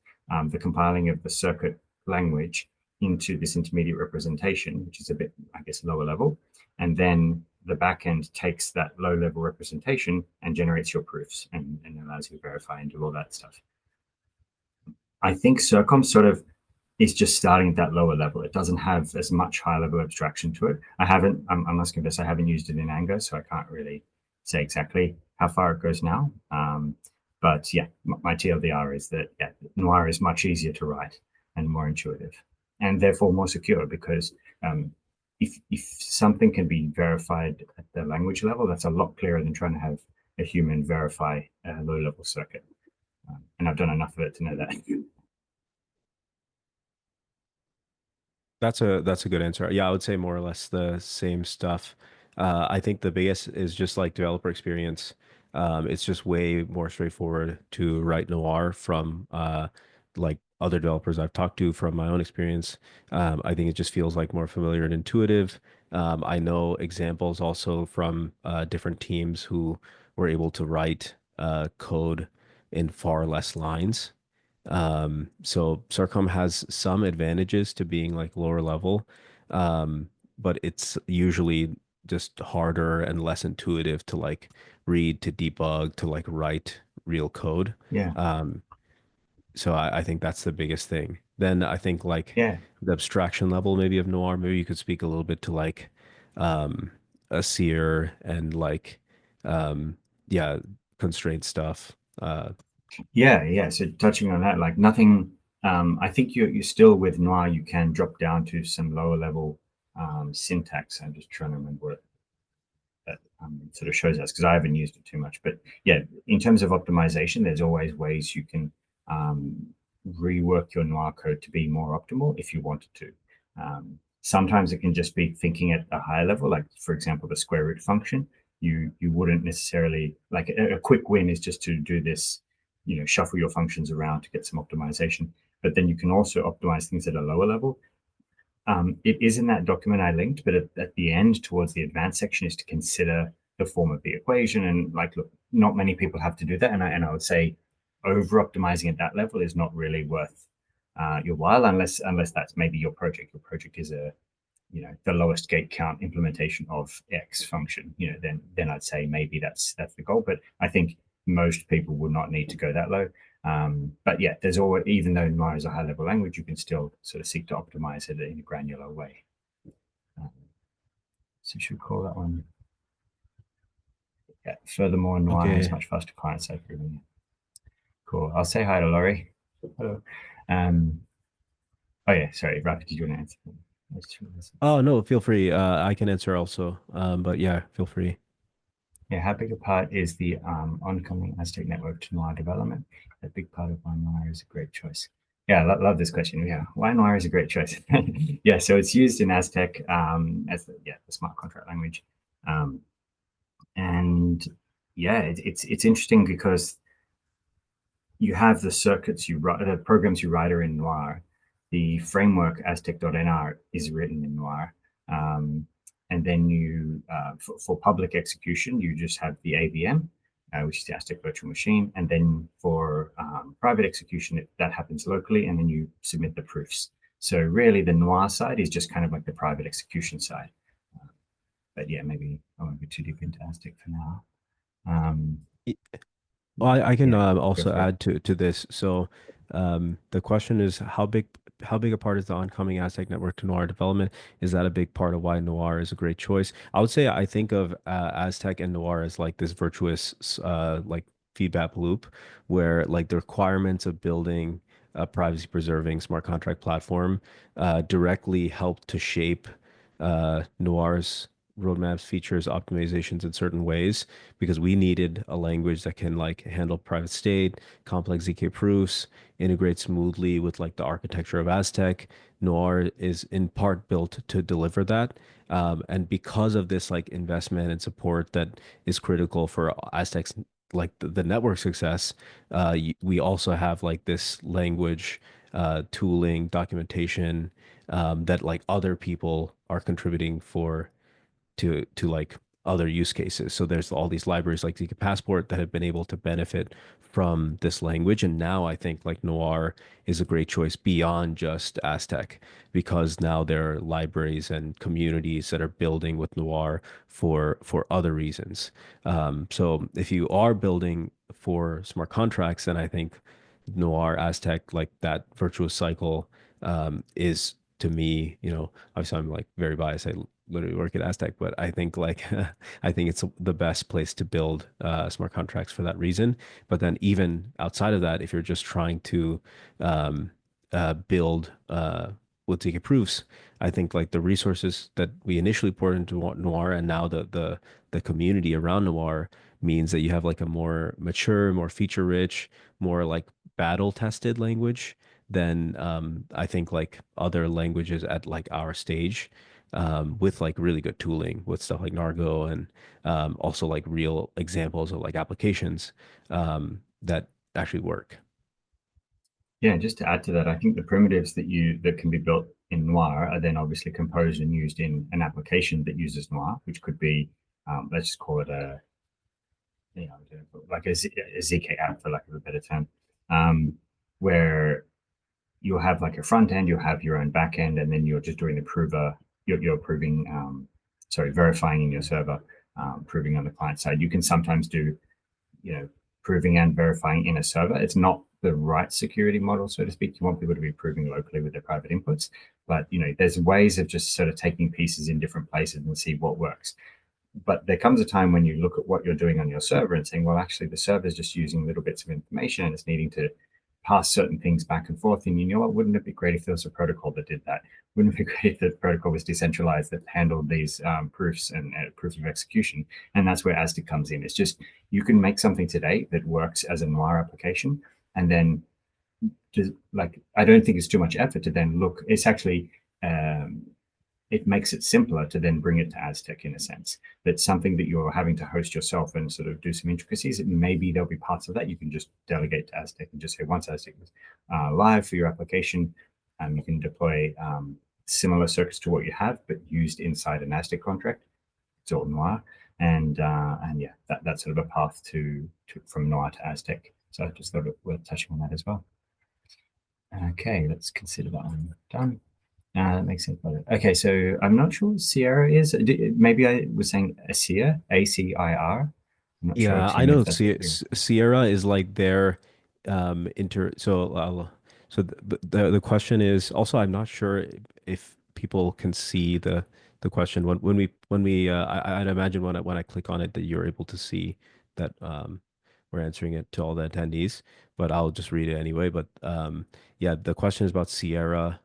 Speaker 2: the compiling of the circuit language into this intermediate representation, which is a bit, I guess, lower level, and then the backend takes that low level representation and generates your proofs and allows you to verify and do all that stuff. I think Circom sort of is just starting at that lower level. It doesn't have as much high level abstraction to it. I must confess, I haven't used it in Anger, so I can't really say exactly how far it goes now. But yeah, my TLDR is that yeah, Noir is much easier to write and more intuitive, and therefore more secure because if something can be verified at the language level, that's a lot clearer than trying to have a human verify a low level circuit. And I've done enough of it to know that.
Speaker 1: That's a good answer. Yeah, I would say more or less the same stuff. I think the biggest is just like developer experience. It's just way more straightforward to write Noir from like other developers I've talked to from my own experience. I think it just feels like more familiar and intuitive. I know examples also from different teams who were able to write code in far less lines. So Sarcom has some advantages to being like lower level, but it's usually just harder and less intuitive to like read, to debug, to like write real code.
Speaker 2: Yeah,
Speaker 1: Um, so I think that's the biggest thing. Then I think like
Speaker 2: yeah,
Speaker 1: the abstraction level maybe of Noir, maybe you could speak a little bit to like um a seer and like um yeah, constraint stuff.
Speaker 2: yeah. So touching on that, like nothing. I think you're still with Noir. You can drop down to some lower level syntax. I'm just trying to remember what that sort of shows us because I haven't used it too much. But yeah, in terms of optimization, there's always ways you can rework your Noir code to be more optimal if you wanted to. Sometimes it can just be thinking at a higher level, like for example, the square root function. You wouldn't necessarily like a quick win is just to do this, shuffle your functions around to get some optimization. But then you can also optimize things at a lower level. It is in that document I linked, but at the end, towards the advanced section, is to consider the form of the equation. And like, look, not many people have to do that. And I would say over optimizing at that level is not really worth your while, unless that's maybe your project. Your project is the lowest gate count implementation of X function. Then I'd say maybe that's the goal. But I think most people would not need to go that low. But yeah, there's always, even though Noir is a high level language, you can still sort of seek to optimize it in a granular way. Um, so should we call that one? Yeah. Furthermore, Noir has
Speaker 1: Okay.
Speaker 2: much faster client side proving. Cool. I'll say hi to Laurie. Hello. Um, oh yeah, sorry, Rafi, did you want to answer?
Speaker 1: Oh no, feel free. I can answer also. But yeah, feel free.
Speaker 2: Yeah, how big a part is the oncoming Aztec network to Noir development? A big part of why Noir is a great choice. Yeah, love this question. Yeah, why Noir is a great choice. Yeah, so it's used in Aztec as the smart contract language, um, and yeah, it's interesting because you have the circuits you write, the programs you write are in Noir. The framework Aztec.nr is written in Noir. Um, and then for public execution, you just have the AVM, which is the Aztec virtual machine. And then for private execution, that happens locally, and then you submit the proofs. So really, the Noir side is just kind of like the private execution side. But yeah, maybe I won't be too deep into Aztec for now. Um,
Speaker 1: Well, I can
Speaker 2: yeah, go
Speaker 1: also
Speaker 2: for it.
Speaker 1: add to this. So, the question is how big a part is the oncoming Aztec network to Noir development? Is that a big part of why Noir is a great choice? I would say I think of Aztec and Noir as like this virtuous like feedback loop where like the requirements of building a privacy preserving smart contract platform directly help to shape Noir's roadmaps, features, optimizations in certain ways because we needed a language that can like handle private state, complex ZK proofs, integrate smoothly with like the architecture of Aztec. Noir is in part built to deliver that. And because of this like investment and support that is critical for Aztec's like the network success, we also have like this language, tooling, documentation that like other people are contributing for to like other use cases. So there's all these libraries like Zika Passport that have been able to benefit from this language. And now I think like Noir is a great choice beyond just Aztec because now there are libraries and communities that are building with Noir for other reasons. So if you are building for smart contracts, then I think Noir, Aztec, like that virtuous cycle is to me, obviously I'm like very biased. I literally work at Aztec, but I think like I think it's the best place to build smart contracts for that reason. But then even outside of that, if you're just trying to build with ZK proofs, I think like the resources that we initially poured into Noir and now the community around Noir means that you have like a more mature, more feature rich, more like battle tested language than I think like other languages at like our stage with like really good tooling with stuff like Nargo and also like real examples of like applications that actually work.
Speaker 2: Yeah, just to add to that, I think the primitives that can be built in Noir are then obviously composed and used in an application that uses Noir, which could be, let's just call it a, you know, like a ZK app for lack of a better term, um, where you'll have like a front end, you'll have your own back end, and then you're just doing the prover, you're proving, sorry, verifying in your server, proving on the client side. You can sometimes do, you know, proving and verifying in a server. It's not the right security model, so to speak. You want people to be proving locally with their private inputs, but you know, there's ways of just sort of taking pieces in different places and see what works. But there comes a time when you look at what you're doing on your server and saying, well, actually, the server is just using little bits of information and it's needing to pass certain things back and forth. And you know what? Wouldn't it be great if there was a protocol that did that? Wouldn't it be great if the protocol was decentralized that handled these proofs and proof of execution? And that's where Aztec comes in. It's just you can make something today that works as a Noir application, and then just like I don't think it's too much effort to then look. It's actually it makes it simpler to then bring it to Aztec in a sense. That's something that you're having to host yourself and sort of do some intricacies. Maybe there'll be parts of that you can just delegate to Aztec and just say once Aztec is live for your application, you can deploy similar circuits to what you have, but used inside an Aztec contract. It's all Noir, and yeah, that's sort of a path to from Noir to Aztec. So I just thought it worth touching on that as well. Okay, let's consider that one done. That makes sense. Okay, so I'm not sure what Sierra is. Maybe I was saying Acir, ACIR. I'm not sure,
Speaker 1: Yeah, I
Speaker 2: Tim, if
Speaker 1: know
Speaker 2: that's what you're.
Speaker 1: Sierra is like their inter so the question is also I'm not sure if people can see the question when we I'd imagine when I click on it that you're able to see that we're answering it to all the attendees, but I'll just read it anyway. But yeah, the question is about Sierra,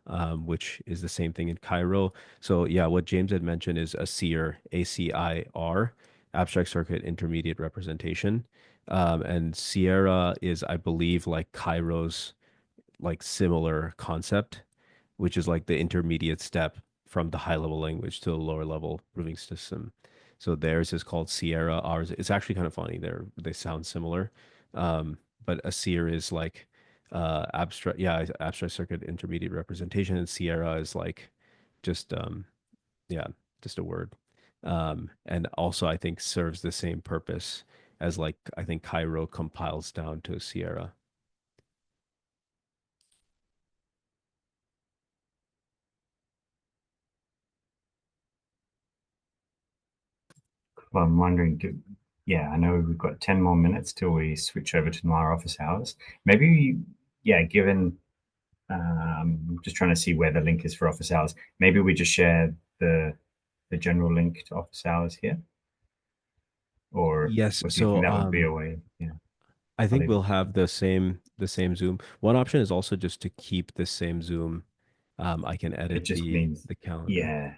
Speaker 1: which is the same thing in Cairo. So yeah, what James had mentioned is ACIR, ACIR, abstract circuit intermediate representation. And Sierra is, I believe, like Cairo's like similar concept, which is like the intermediate step from the high level language to the lower level proving system. So theirs is called Sierra. Ours, it's actually kind of funny. They sound similar. But a Seer is like abstract, yeah, abstract circuit intermediate representation, and Sierra is like just yeah, just a word. And also I think serves the same purpose as like I think Cairo compiles down to Sierra.
Speaker 2: Well, I'm wondering, yeah, I know we've got 10 more minutes till we switch over to Noir office hours. Maybe, yeah, given, just trying to see where the link is for office hours. Maybe we just share the general link to office hours here,
Speaker 1: Yes,
Speaker 2: or do you think
Speaker 1: so
Speaker 2: that would be a way? Yeah,
Speaker 1: I
Speaker 2: I'll
Speaker 1: think
Speaker 2: leave it
Speaker 1: we'll
Speaker 2: to you.
Speaker 1: have the same Zoom. One option is also just to keep the same Zoom. I can
Speaker 2: It
Speaker 1: edit
Speaker 2: just
Speaker 1: the
Speaker 2: means,
Speaker 1: the calendar.
Speaker 2: yeah,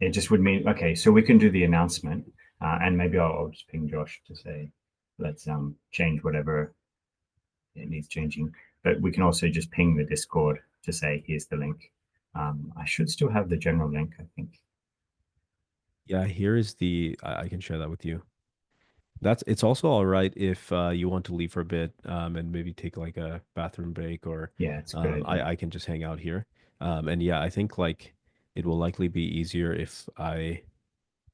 Speaker 2: it just would mean, okay, so we can do the announcement, and maybe I'll just ping Josh to say, let's change whatever it needs changing. But we can also just ping the Discord to say, here's the link. I should still have the general link, I think.
Speaker 1: Yeah, here is I can share that with you. It's also all right if you want to leave for a bit and maybe take like a bathroom break or
Speaker 2: Yeah, it's a good idea.
Speaker 1: I can just hang out here. And yeah, I think like it will likely be easier if I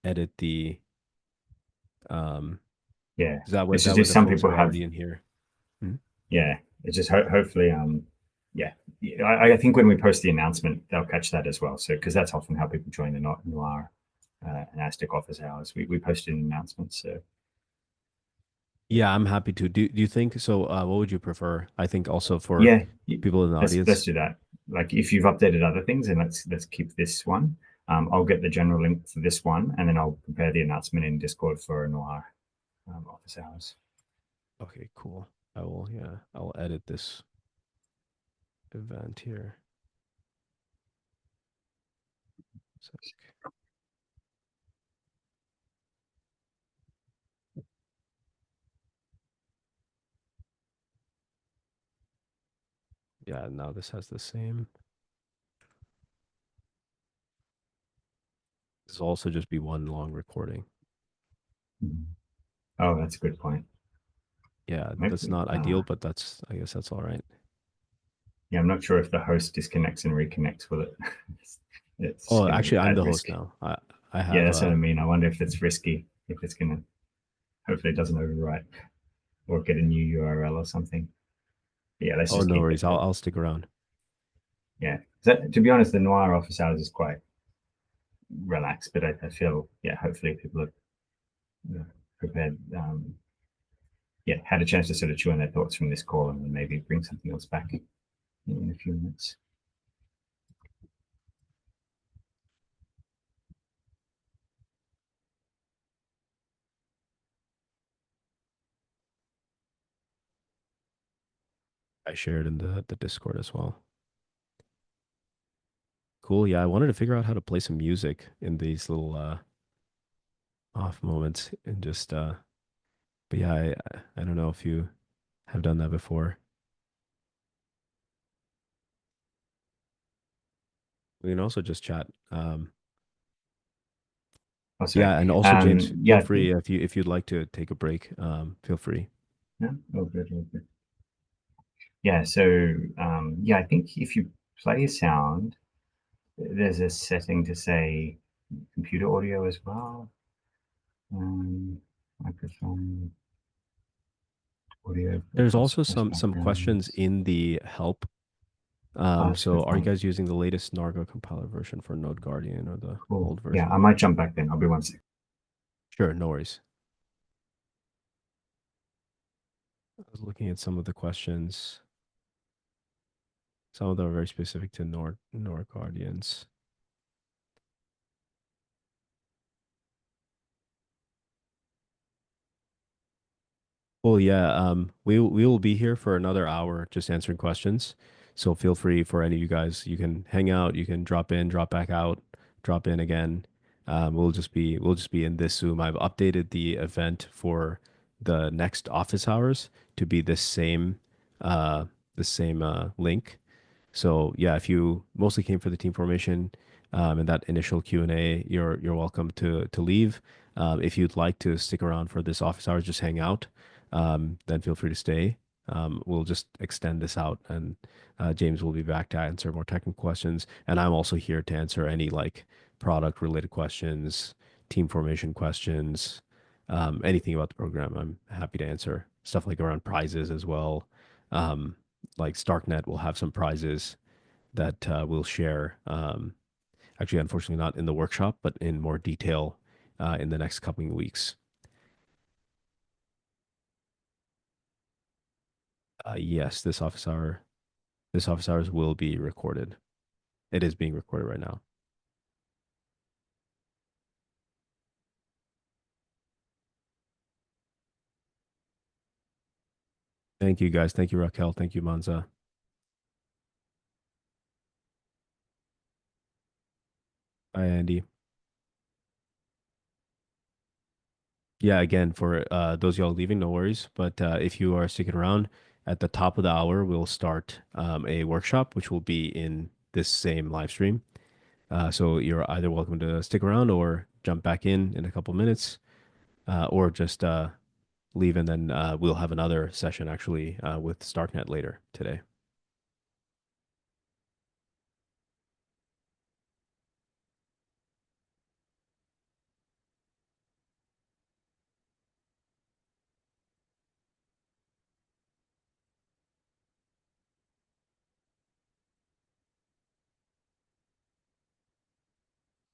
Speaker 1: edit the um
Speaker 2: Yeah,
Speaker 1: that
Speaker 2: it's just
Speaker 1: way
Speaker 2: if
Speaker 1: the
Speaker 2: some
Speaker 1: folks
Speaker 2: people
Speaker 1: are
Speaker 2: have,
Speaker 1: already in here. Mhm.
Speaker 2: yeah, it's just hopefully, yeah, I think when we post the announcement, they'll catch that as well. So, because that's often how people join the Noir and Aztec office hours. We posted an announcement. So, yeah.
Speaker 1: Yeah, I'm happy to. Do you think so? What would you prefer? I think also for
Speaker 2: Yeah,
Speaker 1: people in the
Speaker 2: let's
Speaker 1: audience.
Speaker 2: do that. Like if you've updated other things, and let's keep this one. I'll get the general link for this one, and then I'll prepare the announcement in Discord for Noir office hours.
Speaker 1: Okay, cool. I'll edit this event here. So, yeah, now this has the same. This will also just be one long recording.
Speaker 2: Mhm. Oh, that's a good point.
Speaker 1: Yeah, that's
Speaker 2: Maybe
Speaker 1: not ideal, but I guess that's all right.
Speaker 2: Yeah, I'm not sure if the host disconnects and reconnects with it. It's
Speaker 1: Oh,
Speaker 2: going to be
Speaker 1: actually, I'm
Speaker 2: at
Speaker 1: the
Speaker 2: risk.
Speaker 1: host now. I
Speaker 2: Yeah,
Speaker 1: have
Speaker 2: that's what I mean. I wonder if it's risky, if it's going to, hopefully it doesn't overwrite or get a new URL or something. But yeah, let's
Speaker 1: oh,
Speaker 2: just
Speaker 1: no
Speaker 2: keep it.
Speaker 1: worries. I'll stick around.
Speaker 2: Yeah. That, to be honest, the Noir office hours is quite relaxed, but I feel, yeah, hopefully people are prepared. Yeah, had a chance to sort of chew on their thoughts from this call and then maybe bring something else back in a few minutes.
Speaker 1: I shared in the Discord as well. Cool. Yeah, I wanted to figure out how to play some music in these little off moments and just but yeah, I don't know if you have done that before. We can also just chat.
Speaker 2: Oh, sorry.
Speaker 1: Yeah, and also James,
Speaker 2: Yeah,
Speaker 1: feel
Speaker 2: I think,
Speaker 1: free if you'd like to take a break. Feel free.
Speaker 2: no, oh, good, oh, good. Yeah, so yeah, I think if you play a sound, there's a setting to say computer audio as well. Microphone, audio,
Speaker 1: There's
Speaker 2: voice,
Speaker 1: also
Speaker 2: voice
Speaker 1: some questions
Speaker 2: backgrounds.
Speaker 1: in the help.
Speaker 2: Oh, that's a
Speaker 1: So
Speaker 2: good
Speaker 1: are you
Speaker 2: point.
Speaker 1: guys using the latest Nargo compiler version for Node Guardian or the
Speaker 2: Cool.
Speaker 1: old
Speaker 2: Yeah, I
Speaker 1: version?
Speaker 2: might jump back then. I'll be 1 sec.
Speaker 1: Sure, no worries. I was looking at some of the questions. Some of them are very specific to Nord Guardians. Well, yeah, we will be here for another hour just answering questions. So feel free for any of you guys. You can hang out, you can drop in, drop back out, drop in again. We'll just be in this Zoom. I've updated the event for the next office hours to be uh the same link. So yeah, if you mostly came for the team formation and that initial Q&A, you're welcome to leave. If you'd like to stick around for this office hours, just hang out, then feel free to stay. We'll just extend this out, and James will be back to answer more technical questions. And I'm also here to answer any like product related questions, team formation questions, anything about the program. I'm happy to answer stuff like around prizes as well. Um, like Starknet will have some prizes that we'll share. Actually, unfortunately, not in the workshop, but in more detail in the next coming weeks. Yes, this office hours will be recorded. It is being recorded right now. Thank you, guys. Thank you, Raquel. Thank you, Manza. Hi, Andy. Yeah, again, for those y'all leaving, no worries. But if you are sticking around, at the top of the hour, we'll start a workshop, which will be in this same live stream. So you're either welcome to stick around or jump back in a couple minutes, or just leave and then we'll have another session actually with Starknet later today.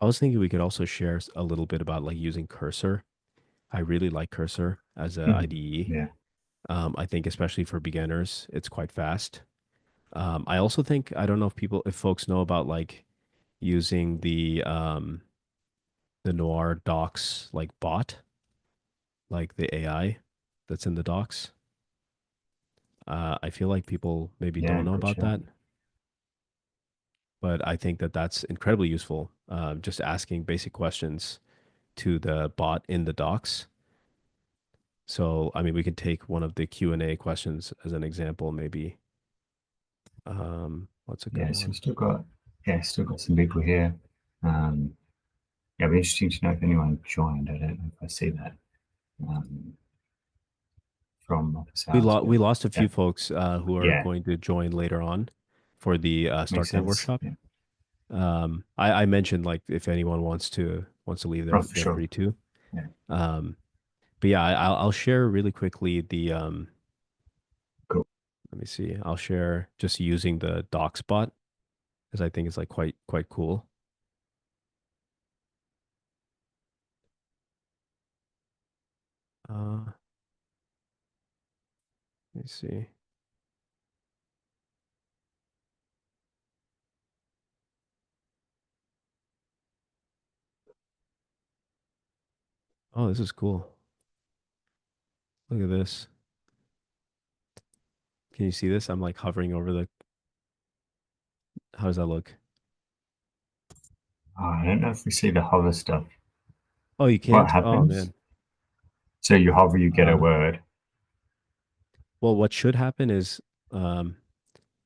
Speaker 1: I was thinking we could also share a little bit about like using Cursor. I really like Cursor as a
Speaker 2: Mhm.
Speaker 1: IDE.
Speaker 2: Yeah.
Speaker 1: I think especially for beginners, it's quite fast. I also think I don't know if folks know about like using the Noir docs like bot, like the AI that's in the docs. I feel like people maybe
Speaker 2: Yeah,
Speaker 1: don't know
Speaker 2: good
Speaker 1: about
Speaker 2: shout.
Speaker 1: that, but I think that that's incredibly useful. Just asking basic questions to the bot in the docs. So, I mean, we could take one of the Q&A questions as an example, maybe. What's a good
Speaker 2: Yeah, so
Speaker 1: one?
Speaker 2: still got some people here. Um, yeah, it'd be interesting to know if anyone joined. I don't know if I see that um, from office hours, but
Speaker 1: We lost a few
Speaker 2: that,
Speaker 1: folks who are
Speaker 2: yeah,
Speaker 1: going to join later on. for the
Speaker 2: Makes
Speaker 1: StartNet
Speaker 2: sense.
Speaker 1: workshop.
Speaker 2: Yeah.
Speaker 1: I mentioned like if anyone wants to leave,
Speaker 2: Oh,
Speaker 1: they're
Speaker 2: for
Speaker 1: they're
Speaker 2: sure.
Speaker 1: free to.
Speaker 2: Yeah.
Speaker 1: Um, but yeah, I'll share really quickly the
Speaker 2: Cool.
Speaker 1: let me see. I'll share just using the doc spot because I think it's like quite cool. Let me see. Oh, this is cool. Look at this. Can you see this? I'm like hovering over the. How does that look?
Speaker 2: Oh, I don't know if we see the hover stuff.
Speaker 1: Oh, you
Speaker 2: What
Speaker 1: can't? Oh
Speaker 2: happens?
Speaker 1: man.
Speaker 2: So you hover, you get a
Speaker 1: Uh,
Speaker 2: word.
Speaker 1: well, what should happen is, um,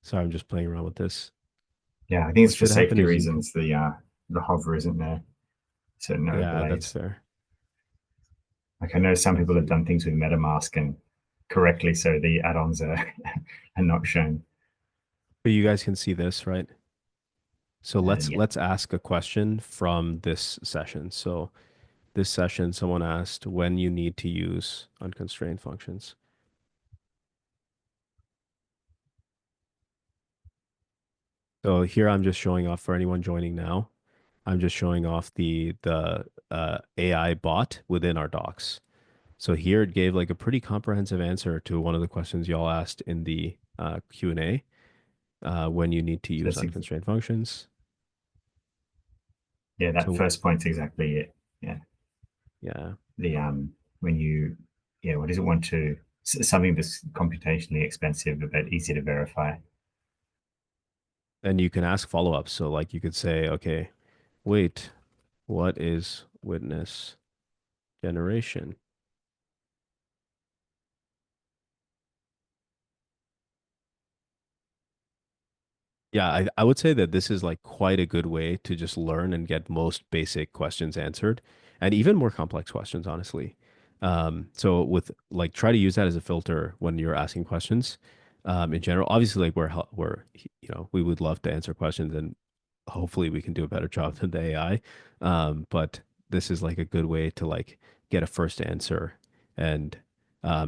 Speaker 1: sorry, I'm just playing around with this.
Speaker 2: Yeah, I think
Speaker 1: What
Speaker 2: it's for
Speaker 1: should happen
Speaker 2: safety
Speaker 1: is you can,
Speaker 2: reasons. The hover isn't there, so no
Speaker 1: yeah, that's
Speaker 2: overlays.
Speaker 1: fair.
Speaker 2: Like I know some
Speaker 1: Let's
Speaker 2: people have
Speaker 1: see.
Speaker 2: done things with MetaMask and correctly, so the add-ons are are not shown.
Speaker 1: But you guys can see this, right? So let's
Speaker 2: Yeah.
Speaker 1: let's ask a question from this session. So this session, someone asked when you need to use unconstrained functions. So here I'm just showing off for anyone joining now. I'm just showing off the AI bot within our docs. So here it gave like a pretty comprehensive answer to one of the questions y'all asked in the Q&A when you need to
Speaker 2: So
Speaker 1: use unconstrained functions.
Speaker 2: yeah, that
Speaker 1: So
Speaker 2: first point's exactly it. Yeah.
Speaker 1: yeah,
Speaker 2: The when you yeah, what does it want to something that's computationally expensive but easy to verify.
Speaker 1: and you can ask follow-ups. So like you could say, okay, wait, what is witness generation? Yeah, I would say that this is like quite a good way to just learn and get most basic questions answered and even more complex questions, honestly. So with like try to use that as a filter when you're asking questions. In general, obviously like we're we would love to answer questions and hopefully we can do a better job than the AI. But this is like a good way to like get a first answer and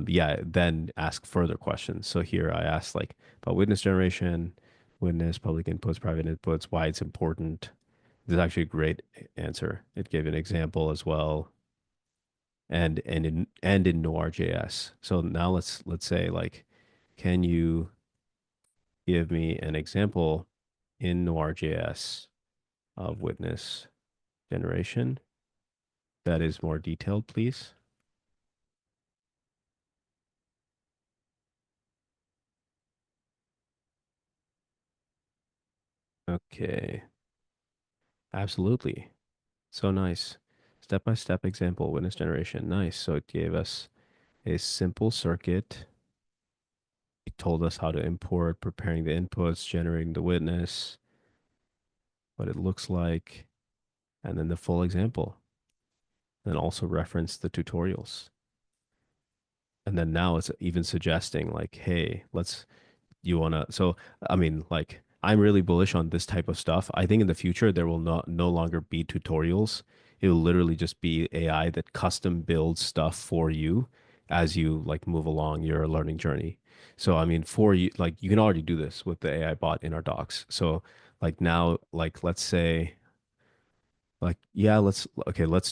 Speaker 1: yeah, then ask further questions. So here I asked like about witness generation, witness, public inputs, private inputs, why it's important. This is actually a great answer. It gave an example as well, and in Noir.js. So now let's say like, can you give me an example in Noir.js of witness generation that is more detailed, please? Okay, absolutely. So nice. Step-by-step example, witness generation. Nice. So it gave us a simple circuit. It told us how to import, preparing the inputs, generating the witness, what it looks like, and then the full example. Then also reference the tutorials. And then now it's even suggesting like, hey, let's you want to so I mean like I'm really bullish on this type of stuff. I think in the future there will not no longer be tutorials. It will literally just be AI that custom builds stuff for you as you like move along your learning journey. So I mean for you like you can already do this with the AI bot in our docs. So like now like let's say like yeah let's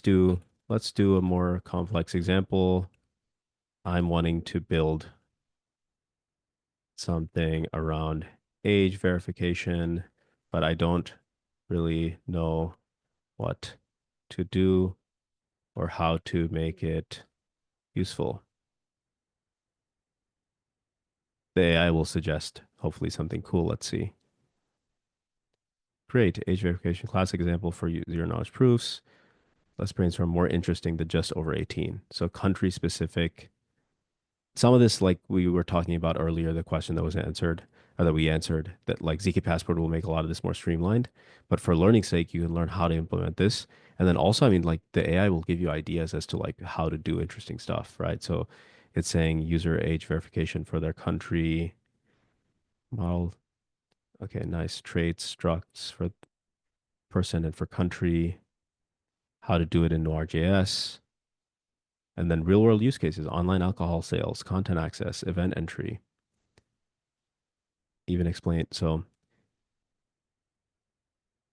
Speaker 1: do a more complex example. I'm wanting to build something around age verification, but I don't really know what to do or how to make it useful. The AI will suggest hopefully something cool. Let's see. Great. Age verification, classic example for zero knowledge proofs. Let's brainstorm more interesting than just over 18. So country specific. Some of this, like we were talking about earlier, the question that was answered or that we answered, that like Zki Passport will make a lot of this more streamlined. But for learning sake, you can learn how to implement this. And then also, I mean, like the AI will give you ideas as to like how to do interesting stuff, right? So it's saying user age verification for their country model. Okay, nice. Traits, structs for person and for country, how to do it in Noir.js, and then real world use cases, online alcohol sales, content access, event entry, even explain. So,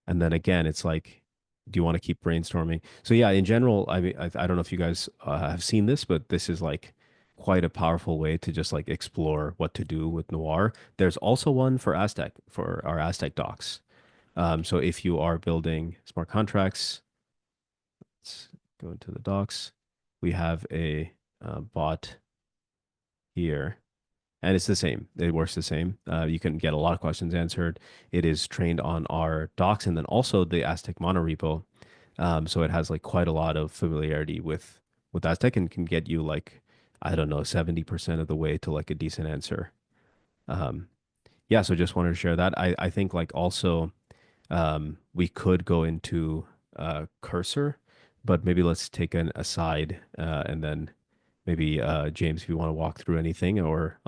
Speaker 1: and then again, it's like, do you want to keep brainstorming? So yeah, in general, I mean, I don't know if you guys have seen this, but this is like quite a powerful way to just like explore what to do with Noir. There's also one for Aztec, for our Aztec docs. So if you are building smart contracts, let's go into the docs. We have a bot here, and it's the same. It works the same. You can get a lot of questions answered. It is trained on our docs and then also the Aztec monorepo. So it has like quite a lot of familiarity with Aztec and can get you like, I don't know, 70% of the way to like a decent answer. Um, yeah, so just wanted to share that. I think like also we could go into cursor, but maybe let's take an aside and then maybe James, if you want to walk through anything, or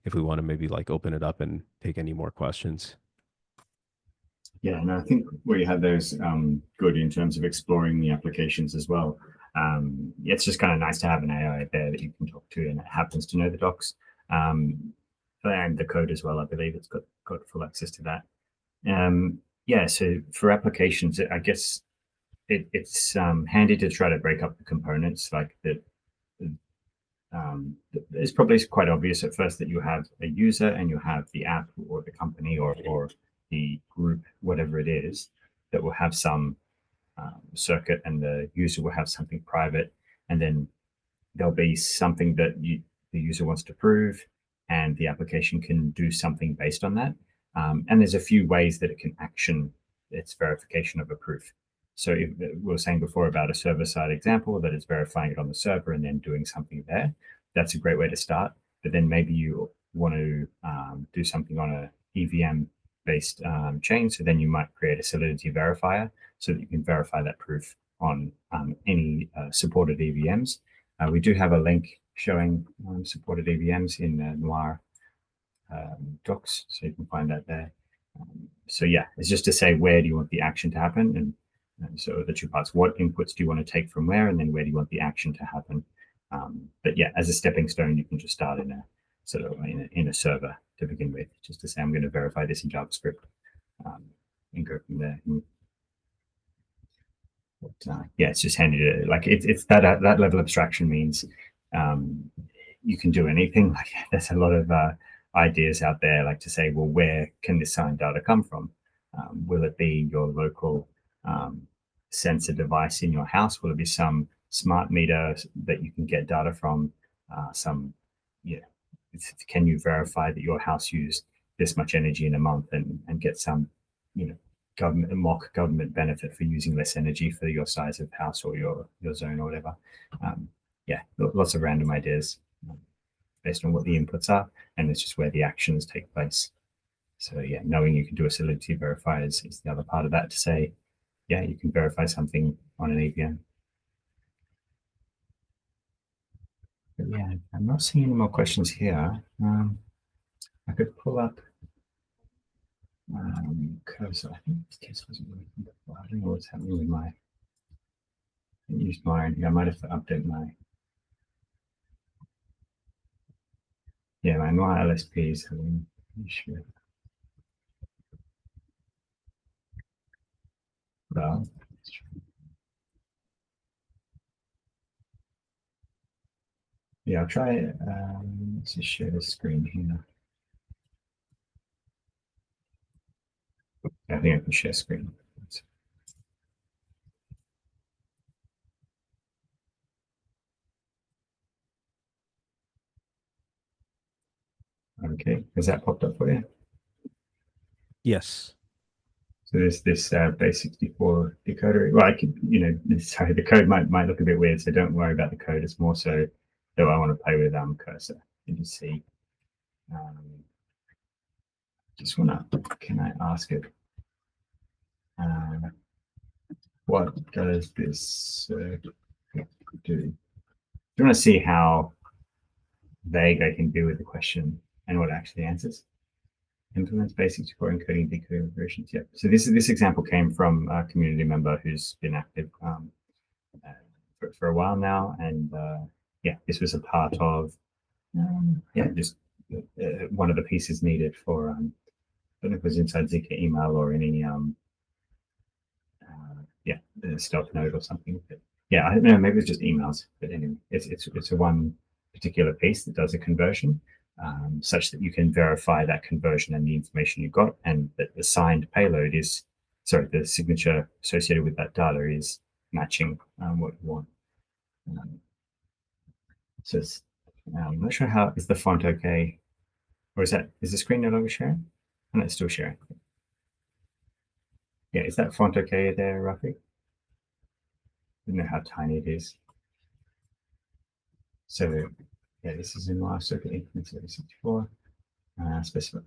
Speaker 1: if we want to maybe like open it up and take any more questions.
Speaker 2: Yeah, and I think where you had those good in terms of exploring the applications as well. It's just kind of nice to have an AI there that you can talk to, and it happens to know the docs and the code as well. I believe it's got full access to that. Yeah, so for applications, I guess it's handy to try to break up the components. Like that, it's probably quite obvious at first that you have a user and you have the app or the company or the group, whatever it is, that will have some circuit, and the user will have something private, and then there'll be something that the user wants to prove, and the application can do something based on that. And there's a few ways that it can action its verification of a proof. So if, we were saying before about a server-side example that is verifying it on the server and then doing something there. That's a great way to start. But then maybe you want to do something on a EVM-based chain. So then you might create a Solidity verifier so that you can verify that proof on any supported EVMs. We do have a link showing supported EVMs in Noir docs, so you can find that there. So yeah, it's just to say where do you want the action to happen, and so the two parts: what inputs do you want to take from where, and then where do you want the action to happen. But yeah, as a stepping stone, you can just start in a sort of in a server to begin with, just to say I'm going to verify this in JavaScript, and go from there. But yeah, it's just handy to like it's that that level of abstraction means you can do anything. Like there's a lot of ideas out there, like to say, well, where can this signed data come from? Will it be your local sensor device in your house? Will it be some smart meter that you can get data from? Some, yeah, can you verify that your house used this much energy in a month and get some, you know, government mock government benefit for using less energy for your size of house or your zone or whatever. Yeah, lots of random ideas based on what the inputs are, and it's just where the actions take place. So yeah, knowing you can do a Solidity verifier is the other part of that, to say, yeah, you can verify something on an EVM. But yeah, I'm not seeing any more questions here. I could pull up cursor. I think this case wasn't working before. I don't know what's happening with my. I used mine here. I might have to update my. Yeah, my Noir LSP is having an issue. Well, yeah, I'll try. Let's just share the screen here. I think I can share screen. Okay, has that popped up for you?
Speaker 1: Yes.
Speaker 2: So there's this base64 decoder. Well, I could, sorry, the code might look a bit weird, so don't worry about the code. It's more so that I want to play with cursor and just see. Just wanna, can I ask it? What does this do? Do you want to see how vague I can be with the question and what it actually answers? implements basics for encoding decoding operations. Yeah. So this example came from a community member who's been active for a while now, and yeah, this was a part of yeah, just one of the pieces needed for I don't know if it was inside Zika email or any yeah, the Stealthnote or something. But yeah, I don't know, maybe it's just emails. But anyway, it's a one particular piece that does a conversion, such that you can verify that conversion and the information you got, and that the signed payload is, sorry, the signature associated with that data is matching what you want. So it's, I'm not sure how, is the font okay? Or is the screen no longer sharing? No, it's still sharing. Yeah, is that font okay there, Rafi? I don't know how tiny it is. So yeah, this is in Noir circuit increment 64. Specify.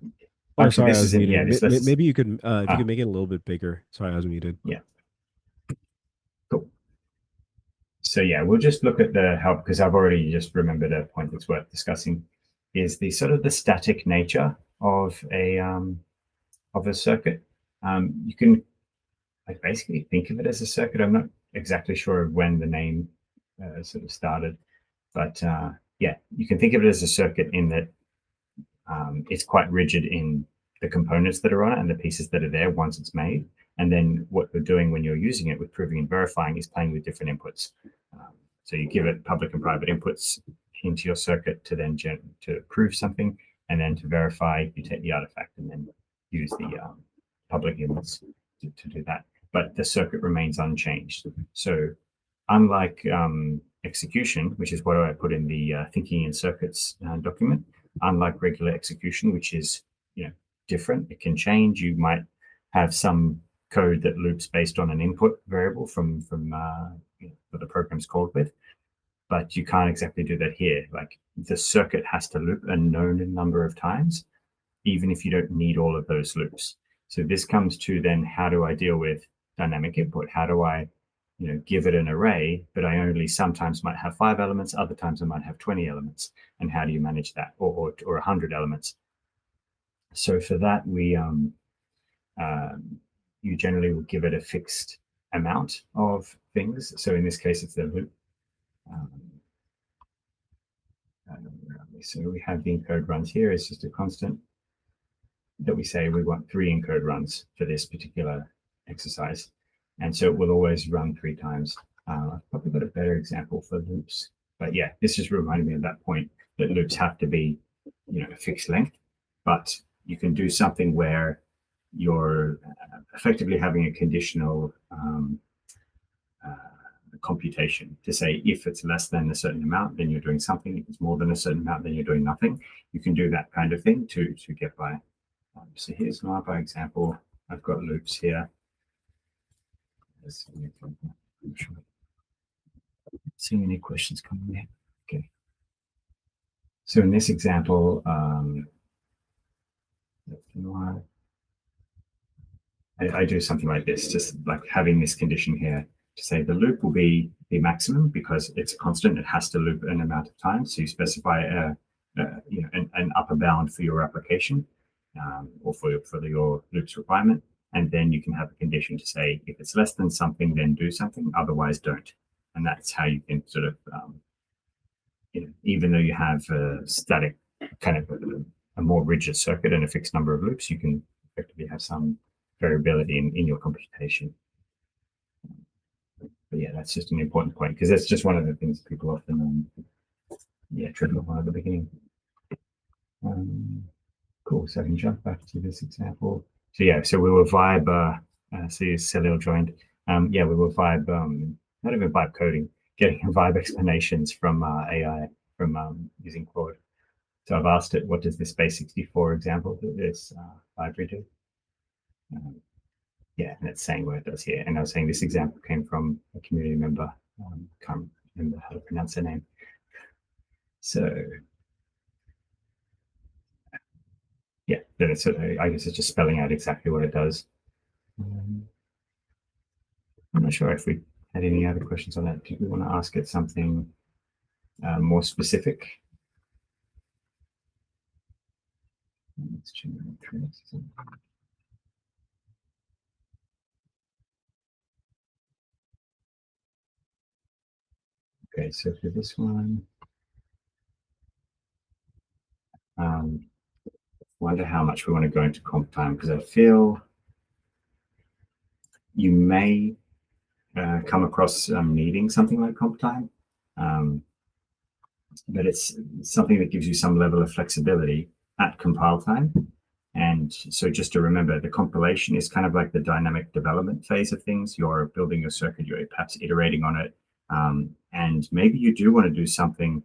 Speaker 1: Oh,
Speaker 2: Actually,
Speaker 1: sorry, I
Speaker 2: this
Speaker 1: was
Speaker 2: isn't.
Speaker 1: muted.
Speaker 2: Yeah, this let's.
Speaker 1: Maybe you could, if you
Speaker 2: Ah,
Speaker 1: could make it a little bit bigger. Sorry, I was muted.
Speaker 2: yeah, cool. So yeah, we'll just look at the help because I've already just remembered a point that's worth discussing. Is the sort of the static nature of a circuit. You can like basically think of it as a circuit. I'm not exactly sure when the name sort of started, but yeah, you can think of it as a circuit in that it's quite rigid in the components that are on it and the pieces that are there once it's made. And then what you're doing when you're using it with proving and verifying is playing with different inputs. So you give it public and private inputs into your circuit to then to prove something, and then to verify, you take the artifact and then use the public inputs to do that. But the circuit remains unchanged. So unlike execution, which is what I put in the thinking in circuits document, unlike regular execution, which is different, it can change. You might have some code that loops based on an input variable from what the program's called with, but you can't exactly do that here. Like the circuit has to loop a known number of times, even if you don't need all of those loops. So this comes to then, how do I deal with dynamic input? How do I give it an array, but I only sometimes might have 5 elements, other times I might have 20 elements. And how do you manage that? Or 100 elements? So for that, you generally will give it a fixed amount of things. So in this case, it's the loop. So we have the encode runs here. It's just a constant that we say we want 3 encode runs for this particular exercise. And so it will always run 3 times. I've probably got a better example for loops. But yeah, this just reminded me of that point that loops have to be, a fixed length. But you can do something where you're effectively having a conditional computation to say, if it's less than a certain amount, then you're doing something. If it's more than a certain amount, then you're doing nothing. You can do that kind of thing to get by. So here's my by example. I've got loops here. Seeing any questions coming in? Okay. So in this example, I do something like this, just like having this condition here to say the loop will be the maximum because it's a constant. It has to loop an amount of time. So you specify an upper bound for your application or for your loops requirement. And then you can have a condition to say, if it's less than something, then do something, otherwise don't. And that's how you can sort of, even though you have a static kind of a more rigid circuit and a fixed number of loops, you can effectively have some variability in your computation. But yeah, that's just an important point because that's just one of the things people often trip up on at the beginning. Cool. So I can jump back to this example. So yeah, so we were vibe. See, Saleel joined. Yeah, we were vibe. Not even vibe coding, getting vibe explanations from AI from using Claude. So I've asked it, what does this base 64 example do this library do? Yeah, and it's saying what it does here. And I was saying this example came from a community member. Can't remember how to pronounce their name. So yeah, then it's I guess it's just spelling out exactly what it does. I'm not sure if we had any other questions on that. Do you want to ask it something more specific? Let's generate trace. Okay, so for this one, wonder how much we want to go into comp time, because I feel you may come across needing something like comp time, but it's something that gives you some level of flexibility at compile time. And so just to remember, the compilation is kind of like the dynamic development phase of things. You're building your circuit, you're perhaps iterating on it. And maybe you do want to do something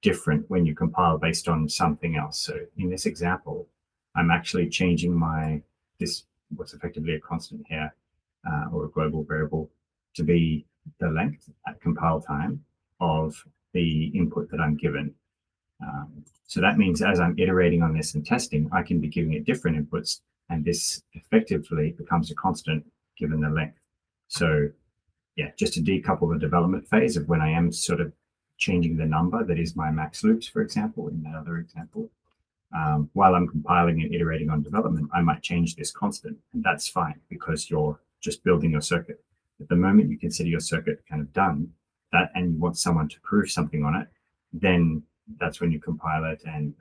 Speaker 2: different when you compile based on something else. So in this example, I'm actually changing this, what's effectively a constant here, or a global variable, to be the length at compile time of the input that I'm given. So that means as I'm iterating on this and testing, I can be giving it different inputs, and this effectively becomes a constant given the length. So yeah, just to decouple the development phase of when I am sort of changing the number that is my max loops, for example, in that other example, while I'm compiling and iterating on development, I might change this constant, and that's fine because you're just building your circuit. At the moment you consider your circuit kind of done, and you want someone to prove something on it, then that's when you compile it and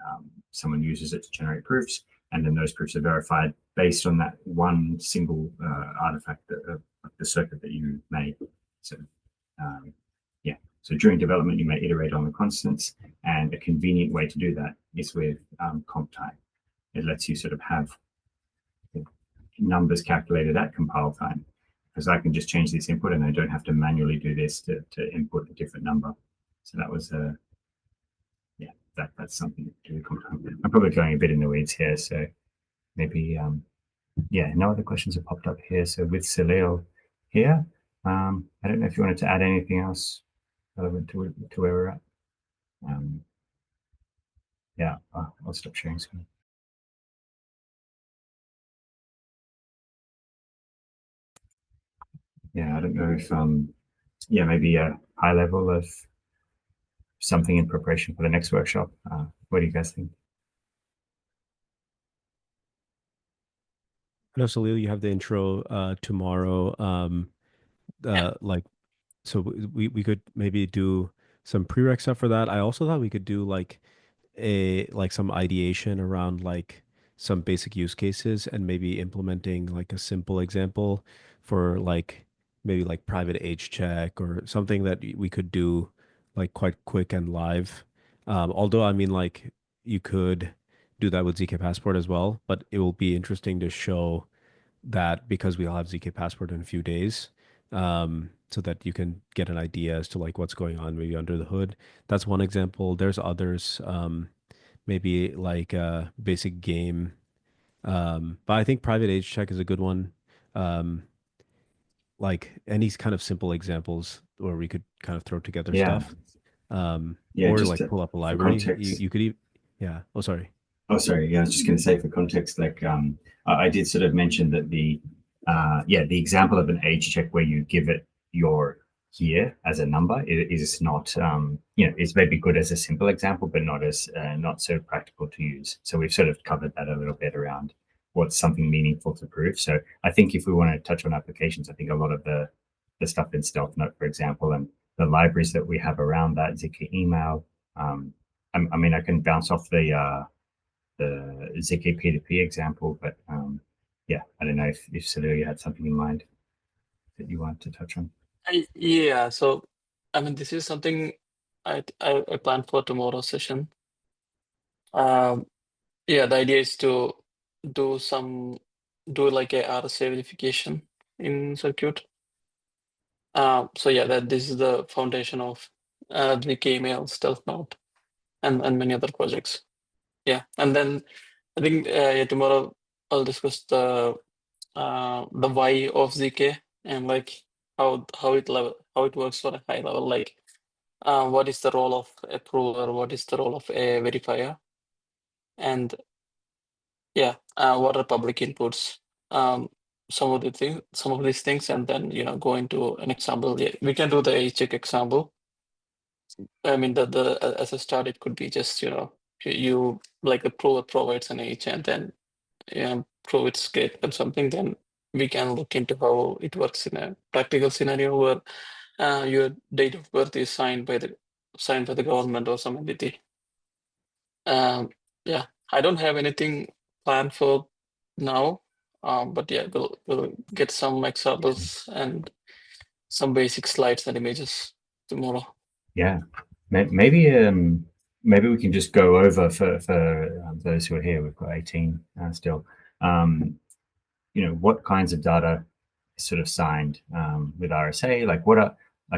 Speaker 2: someone uses it to generate proofs, and then those proofs are verified based on that one single artifact of the circuit that you made. So yeah, so during development you may iterate on the constants, and a convenient way to do that is with comp time. It lets you sort of have numbers calculated at compile time, because I can just change this input and I don't have to manually do this to input a different number. So that was yeah, that's something to do with comp time. I'm probably going a bit in the weeds here, so maybe yeah, no other questions have popped up here. So with Saleel here, I don't know if you wanted to add anything else relevant to where we're at. Yeah, I'll stop sharing screen. Yeah, I don't know if yeah, maybe a high level of something in preparation for the next workshop. What do you guys think?
Speaker 1: I know, Salil, you have the intro tomorrow.
Speaker 3: Yeah.
Speaker 1: Like, so we could maybe do some prereq stuff for that. I also thought we could do like some ideation around like some basic use cases and maybe implementing like a simple example for like maybe like private age check or something that we could do like quite quick and live. Although I mean like you could do that with ZK Passport as well, but it will be interesting to show that because we'll have ZK Passport in a few days, so that you can get an idea as to like what's going on maybe under the hood. That's one example. There's others, maybe like basic game. But I think private age check is a good one. Um, like any kind of simple examples where we could kind of throw together
Speaker 2: Yeah,
Speaker 1: stuff.
Speaker 2: yeah,
Speaker 1: Or
Speaker 2: just
Speaker 1: like pull up a
Speaker 2: for
Speaker 1: library.
Speaker 2: context.
Speaker 1: You could even, yeah. Oh, sorry.
Speaker 2: Oh, sorry. Yeah, I was just going to say for context, like I did sort of mention that the yeah, the example of an age check where you give it your year as a number is not you know, it's maybe good as a simple example, but not as not so practical to use. So we've sort of covered that a little bit around what's something meaningful to prove. So I think if we want to touch on applications, I think a lot of the stuff in Stealthnote, for example, and the libraries that we have around that, Zika email. I mean, I can bounce off the Ziki P2P example, but yeah, I don't know if Salil, you had something in mind that you want to touch on.
Speaker 3: Yeah, so I mean, this is something I plan for tomorrow's session. Yeah, the idea is to do like a RSA verification in circuit. So yeah, this is the foundation of the Kmail, Stealthnote, and many other projects. Yeah, and then I think yeah, tomorrow I'll discuss the why of ZK and like how it works for a high level. Like, what is the role of a prover? What is the role of a verifier? And yeah, what are public inputs? Some of these things, and then go into an example. Yeah, we can do the check example. I mean, as a start, it could be just you like the prover provides an age and then prove it's great or something, then we can look into how it works in a practical scenario where your date of birth is signed by the government or some entity. Yeah, I don't have anything planned for now, but yeah, we'll get some examples and some basic slides and images tomorrow.
Speaker 2: Yeah, maybe we can just go over for those who are here. We've got 18 still. What kinds of data is sort of signed with RSA? Like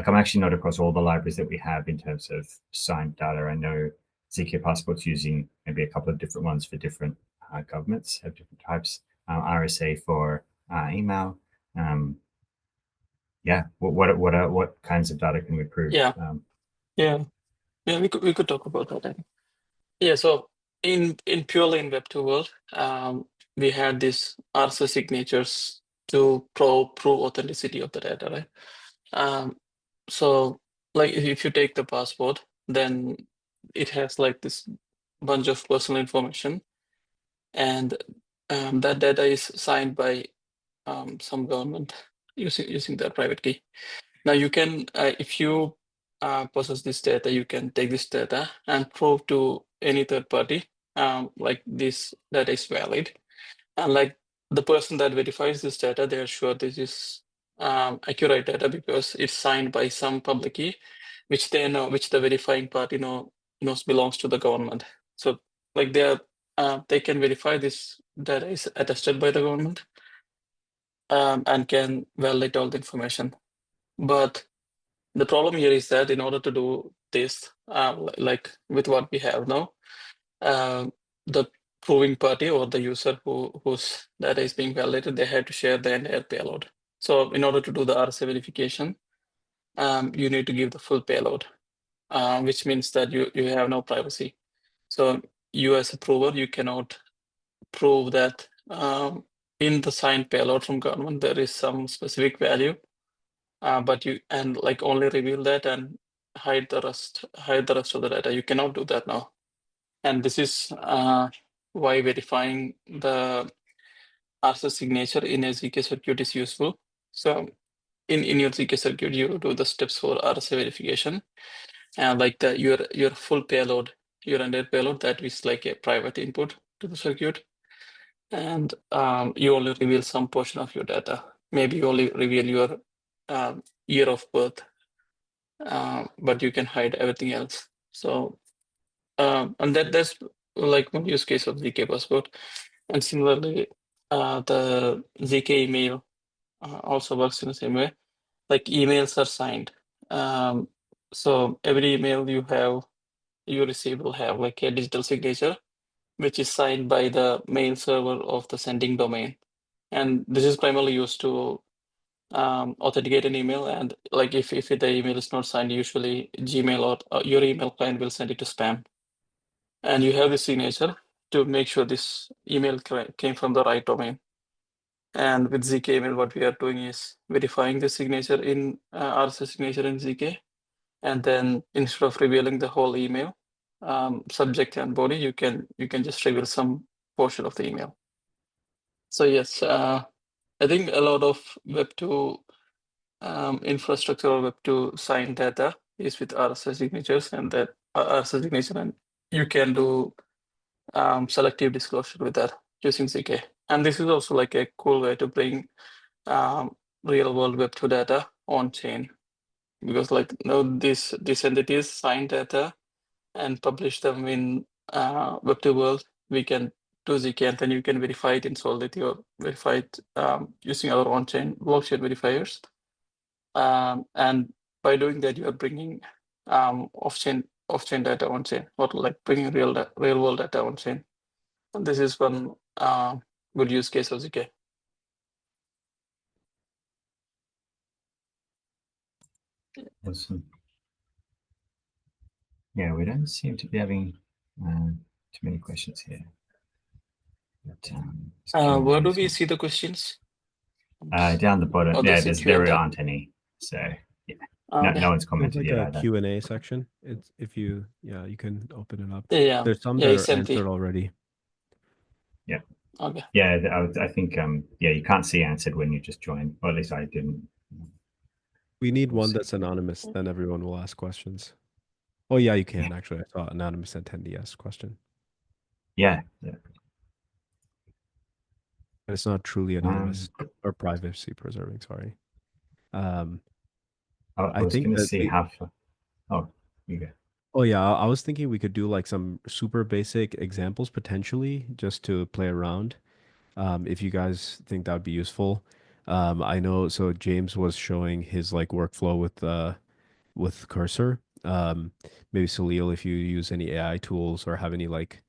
Speaker 2: I'm actually not across all the libraries that we have in terms of signed data. I know ZK Passport's using maybe a couple of different ones for different governments, have different types. RSA for email. Yeah, what kinds of data can we prove?
Speaker 3: Yeah. We could talk about that. Yeah, so in purely in Web2 world, we had these RSA signatures to prove authenticity of the data, right? So like if you take the passport, then it has like this bunch of personal information, and that data is signed by some government using their private key. Now you can, if you possess this data, you can take this data and prove to any third party like this data is valid, and like the person that verifies this data, they are sure this is accurate data because it's signed by some public key, which they know, which the verifying party knows belongs to the government. So like they can verify this data is attested by the government and can validate all the information. But the problem here is that in order to do this, like with what we have now, the proving party or the user whose data is being validated, they had to share the entire payload. So in order to do the RSA verification, you need to give the full payload, which means that you have no privacy. So you as a prover, you cannot prove that in the signed payload from government, there is some specific value, but you like only reveal that and hide the rest of the data. You cannot do that now. And this is why verifying the RSA signature in a ZK circuit is useful. So in your ZK circuit, you do the steps for RSA verification, and like your full payload, your entire payload, that is like a private input to the circuit, and you only reveal some portion of your data. Maybe you only reveal your year of birth, but you can hide everything else. So and that's like one use case of ZK passport. And similarly, the ZK email also works in the same way. Like emails are signed. So every email you receive will have like a digital signature, which is signed by the mail server of the sending domain. And this is primarily used to authenticate an email. And like if the email is not signed, usually Gmail or your email client will send it to spam. And you have the signature to make sure this email came from the right domain. And with ZK email, what we are doing is verifying the signature in RSA signature in ZK. And then instead of revealing the whole email, subject and body, you can just reveal some portion of the email. So yes, I think a lot of Web2 infrastructure or Web2 signed data is with RSA signatures, and that RSA signature, and you can do selective disclosure with that using ZK. And this is also like a cool way to bring real world Web2 data on chain, because like these entities sign data and publish them in Web2 world. We can do ZK, and then you can verify it in Solidity or verify it using our on-chain blockchain verifiers. And by doing that, you are bringing off-chain data on-chain, or like bringing real world data on-chain. And this is one good use case of ZK.
Speaker 2: Awesome. Yeah, we don't seem to be having too many questions here. But,
Speaker 3: Where do we see the questions?
Speaker 2: down the bottom.
Speaker 3: Oh,
Speaker 2: Yeah,
Speaker 3: there's a
Speaker 2: there
Speaker 3: Q&A.
Speaker 2: aren't any. So yeah.
Speaker 3: Okay.
Speaker 2: No one's
Speaker 1: There's
Speaker 2: commented
Speaker 1: like
Speaker 2: yet
Speaker 1: a
Speaker 2: either.
Speaker 1: Q&A section. It's if you you can open it up.
Speaker 3: Yeah.
Speaker 1: There's some
Speaker 3: Yeah,
Speaker 1: that
Speaker 3: it's
Speaker 1: are
Speaker 3: empty.
Speaker 1: answered already.
Speaker 2: Yeah.
Speaker 3: Okay.
Speaker 2: Yeah, I think yeah, you can't see answered when you just join, or at least I didn't.
Speaker 1: We need
Speaker 2: We'll
Speaker 1: one
Speaker 2: see.
Speaker 1: that's anonymous, then everyone will ask questions. Oh yeah, you can actually. I saw anonymous attendee ask question.
Speaker 2: Yeah.
Speaker 1: But it's not truly anonymous or privacy preserving, sorry.
Speaker 2: I
Speaker 1: I
Speaker 2: was
Speaker 1: think
Speaker 2: gonna
Speaker 1: that
Speaker 2: see how. Oh, you go.
Speaker 1: oh yeah, I was thinking we could do like some super basic examples potentially just to play around. If you guys think that would be useful. I know so James was showing his like workflow with Cursor. Maybe Saleel, if you use any AI tools or have any like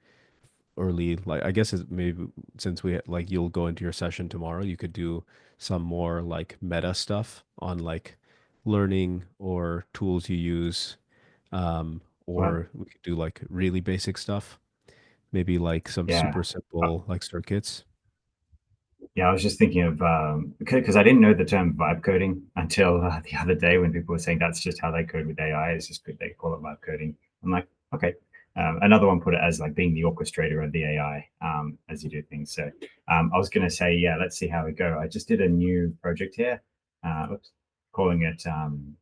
Speaker 1: early like I guess it's maybe since we like you'll go into your session tomorrow, you could do some more like meta stuff on like learning or tools you use.
Speaker 2: Well,
Speaker 1: Or we could do like really basic stuff, maybe like some
Speaker 2: yeah.
Speaker 1: super simple like circuits.
Speaker 2: Yeah, I was just thinking of because I didn't know the term vibe coding until the other day when people were saying that's just how they code with AI. It's just they call it vibe coding. I'm like, okay. Another one put it as like being the orchestrator of the AI as you do things. So I was going to say, yeah, let's see how we go. I just did a new project here, oops, calling it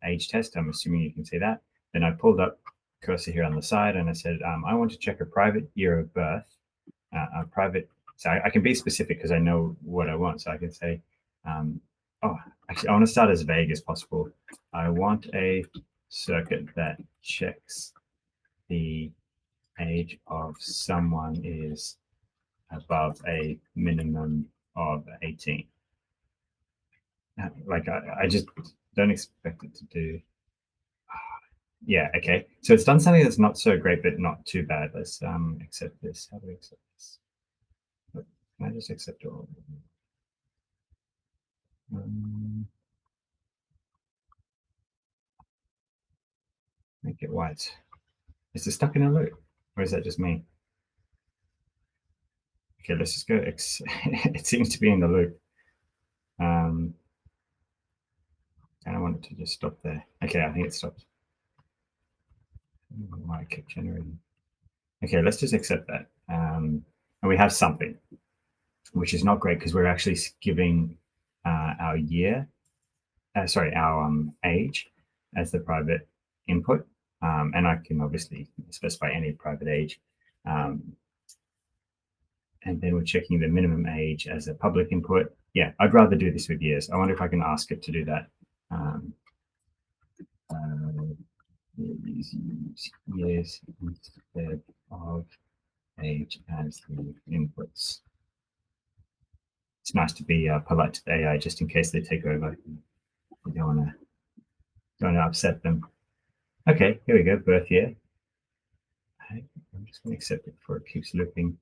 Speaker 2: age test. I'm assuming you can see that. Then I pulled up cursor here on the side and I said, I want to check a private year of birth, a private. So I can be specific because I know what I want. So I can say, oh, actually, I want to start as vague as possible. I want a circuit that checks the age of someone is above a minimum of 18. Like I just don't expect it to do. Yeah, okay. So it's done something that's not so great, but not too bad. Let's accept this. How do we accept this? Can I just accept all? Make it white. Is it stuck in a loop? Or is that just me? Okay, let's just go. It seems to be in the loop. I want it to just stop there. Okay, I think it stopped. Why it kept generating. Okay, let's just accept that. And we have something, which is not great because we're actually giving our year, sorry, our age as the private input. And I can obviously specify any private age. And then we're checking the minimum age as a public input. Yeah, I'd rather do this with years. I wonder if I can ask it to do that. Use years instead of age as the inputs. It's nice to be polite to the AI just in case they take over. You don't want to upset them. Okay, here we go, birth year. I'm just going to accept it before it keeps looping.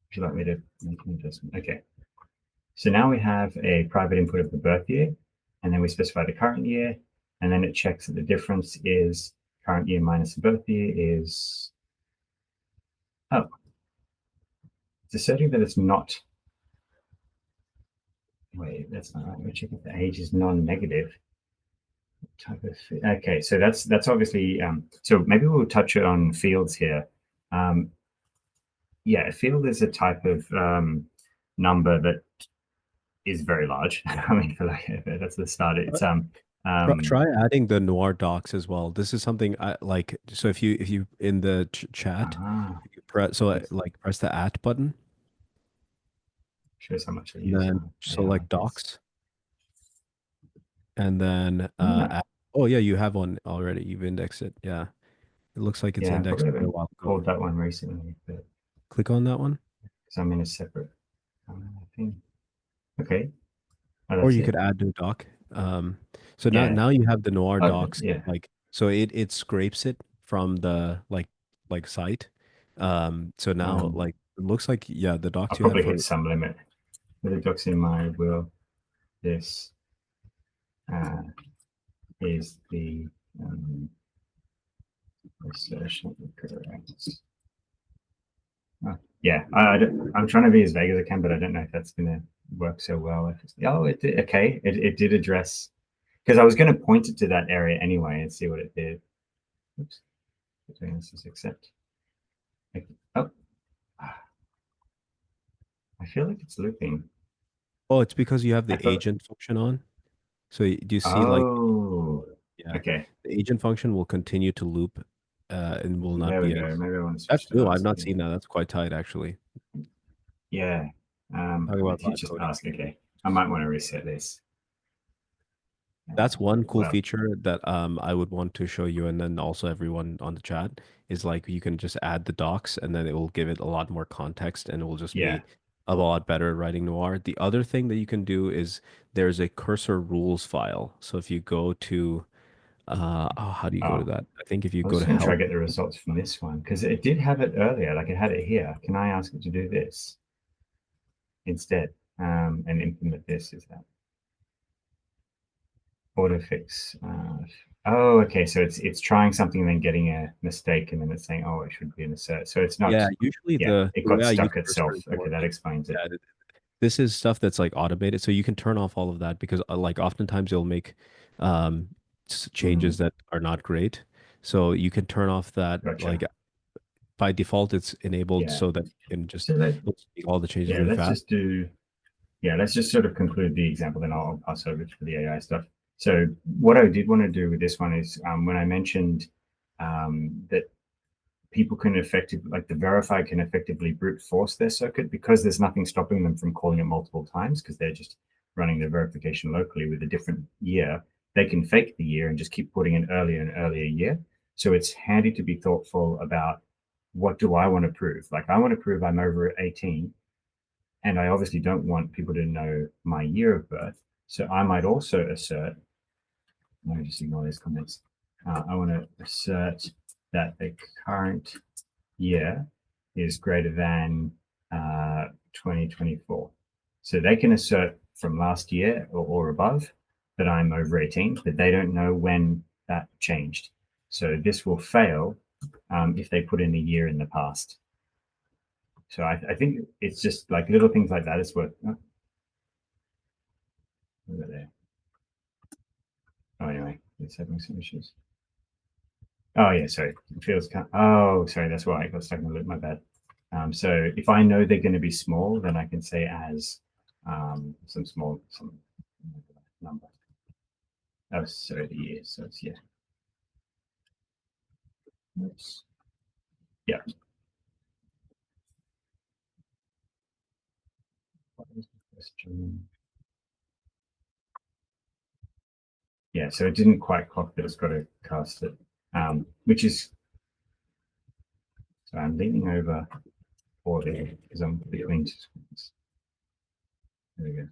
Speaker 2: Would you like me to make an adjustment? Okay. So now we have a private input of the birth year, and then we specify the current year, and then it checks that the difference is current year minus the birth year is, oh, it's asserting that it's not, wait, that's not right. We're checking if the age is non-negative. Type of, okay, so that's obviously, so maybe we'll touch on fields here. Yeah, a field is a type of number that is very large. I mean, for like that's the start. It's
Speaker 1: Try adding the Noir docs as well. This is something I like. So if you in the chat, if you press like press the at button,
Speaker 2: shows how much I
Speaker 1: and
Speaker 2: use.
Speaker 1: then select docs, and then oh yeah, you have one already. You've indexed it. Yeah, it looks like it's
Speaker 2: Yeah, I
Speaker 1: indexed
Speaker 2: probably
Speaker 1: quite a
Speaker 2: haven't
Speaker 1: while ago.
Speaker 2: called that one recently, but
Speaker 1: Click on that one,
Speaker 2: because I'm in a separate thing. Okay. Oh,
Speaker 1: or
Speaker 2: that's
Speaker 1: you
Speaker 2: it.
Speaker 1: could add new doc. So
Speaker 2: Yeah.
Speaker 1: now you have the Noir
Speaker 2: Okay.
Speaker 1: docs.
Speaker 2: Yeah.
Speaker 1: Like so it scrapes it from the like site. So now like it looks like yeah the
Speaker 2: I'll
Speaker 1: docs you had
Speaker 2: probably
Speaker 1: for
Speaker 2: hit some limit. With the docs in my will, this is the assertion correct. Yeah, I'm trying to be as vague as I can, but I don't know if that's going to work so well. If it's, oh, it did. Okay, it did address. because I was going to point it to that area anyway and see what it did. Oops. This is accept. Oh, I feel like it's looping.
Speaker 1: Oh, it's because you have
Speaker 2: I
Speaker 1: the
Speaker 2: thought,
Speaker 1: agent function on. So do you see like,
Speaker 2: oh,
Speaker 1: yeah,
Speaker 2: okay.
Speaker 1: the agent function will continue to loop and will not
Speaker 2: There we
Speaker 1: be
Speaker 2: go.
Speaker 1: as.
Speaker 2: Maybe I want to
Speaker 1: That's
Speaker 2: switch to
Speaker 1: new. I've
Speaker 2: last.
Speaker 1: not
Speaker 2: Yeah.
Speaker 1: seen that. That's quite tight, actually.
Speaker 2: Yeah.
Speaker 1: Talking
Speaker 2: My
Speaker 1: about live
Speaker 2: teacher's
Speaker 1: coding.
Speaker 2: asked. Okay. I might want to reset this.
Speaker 1: That's one cool
Speaker 2: Well,
Speaker 1: feature that I would want to show you, and then also everyone on the chat is like you can just add the docs, and then it will give it a lot more context, and it will just
Speaker 2: yeah.
Speaker 1: be a lot better at writing Noir. The other thing that you can do is there's a cursor rules file. So if you go to oh, how do you go to
Speaker 2: Oh,
Speaker 1: that? I think if you
Speaker 2: I
Speaker 1: go
Speaker 2: was
Speaker 1: to
Speaker 2: going to try to
Speaker 1: help,
Speaker 2: get the results from this one because it did have it earlier. Like it had it here. Can I ask it to do this instead and implement this? Is that auto fix? Oh, okay. So it's trying something and then getting a mistake and then it's saying, oh, it should be an assert. So it's not.
Speaker 1: yeah, usually
Speaker 2: Yeah, it
Speaker 1: the way
Speaker 2: got
Speaker 1: I use
Speaker 2: stuck
Speaker 1: cursor
Speaker 2: itself.
Speaker 1: is
Speaker 2: Okay,
Speaker 1: more
Speaker 2: that
Speaker 1: like,
Speaker 2: explains it.
Speaker 1: yeah, this is stuff that's like automated, so you can turn off all of that because like oftentimes it'll make um changes
Speaker 2: Mm,
Speaker 1: that are not great. So you can turn off that, like
Speaker 2: gotcha.
Speaker 1: by default it's enabled
Speaker 2: Yeah.
Speaker 1: so that you can just
Speaker 2: So that
Speaker 1: make all the changes
Speaker 2: yeah,
Speaker 1: really fast.
Speaker 2: let's just sort of conclude the example, then I'll pass over to the AI stuff. So what I did want to do with this one is when I mentioned that people can effectively, like the verify can effectively brute force their circuit because there's nothing stopping them from calling it multiple times because they're just running their verification locally with a different year. They can fake the year and just keep putting in earlier and earlier year. So it's handy to be thoughtful about what do I want to prove? Like I want to prove I'm over 18 and I obviously don't want people to know my year of birth. So I might also assert, let me just ignore these comments. I want to assert that the current year is greater than 2024. So they can assert from last year or above that I'm over 18, but they don't know when that changed. So this will fail if they put in a year in the past. So I think it's just like little things like that is worth. Oh, over there. Oh, anyway, it's having some issues. Oh yeah, sorry. It feels oh, sorry, that's why I got stuck in the loop. My bad. So if I know they're going to be small, then I can say as some number. Oh, sorry, the year. So it's yeah. Oops. Yeah. What was the question? Yeah, so it didn't quite clock that it's got to cast it, which is so I'm leaning over for there because I'm between two screens. There we go.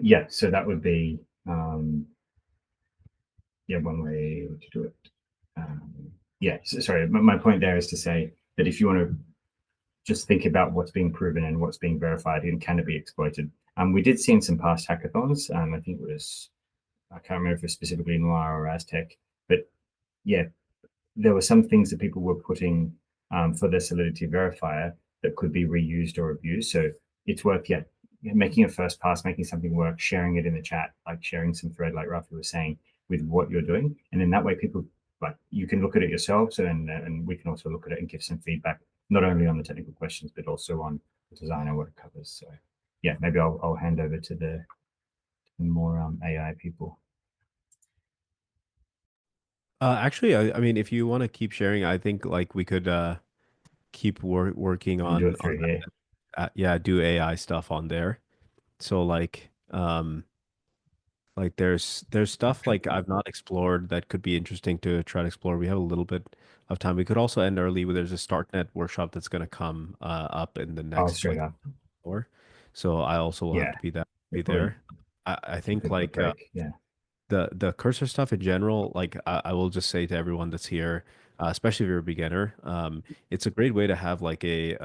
Speaker 2: Yeah, so that would be yeah, one way to do it. Yeah, so, sorry, my point there is to say that if you want to just think about what's being proven and what's being verified and can it be exploited. We did see in some past hackathons, I think it was, I can't remember if it was specifically Noir or Aztec, but yeah, there were some things that people were putting for their Solidity verifier that could be reused or abused. So it's worth, yeah, making a first pass, making something work, sharing it in the chat, like sharing some thread, like Rafi was saying, with what you're doing. And then that way people, like, you can look at it yourselves and we can also look at it and give some feedback, not only on the technical questions, but also on the design and what it covers. So yeah, maybe I'll hand over to the more AI people.
Speaker 1: Actually, I mean, if you want to keep sharing, I think like we could keep working
Speaker 2: And do
Speaker 1: on
Speaker 2: it through
Speaker 1: that.
Speaker 2: here.
Speaker 1: Yeah, do AI stuff on there. So like there's stuff like I've not explored that could be interesting to try to explore. We have a little bit of time. We could also end early. There's a StartNet workshop that's going to come up in the
Speaker 2: Oh,
Speaker 1: next
Speaker 2: straight
Speaker 1: like
Speaker 2: up.
Speaker 1: hour. So I also will have
Speaker 2: Yeah,
Speaker 1: to
Speaker 2: yeah,
Speaker 1: be
Speaker 2: probably
Speaker 1: there. I
Speaker 2: keep
Speaker 1: think
Speaker 2: a quick
Speaker 1: like
Speaker 2: break. Yeah.
Speaker 1: the cursor stuff in general, like I will just say to everyone that's here, especially if you're a beginner, it's a great way to have like a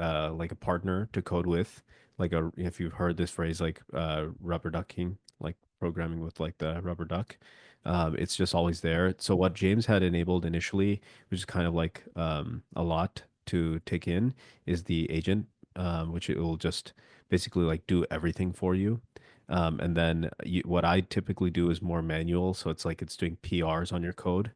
Speaker 1: partner to code with, like a if you've heard this phrase like rubber ducking, like programming with like the rubber duck. It's just always there. So what James had enabled initially, which is kind of like a lot to take in, is the agent, which it will just basically like do everything for you. And then what I typically do is more manual. So it's like it's doing PRs on your code.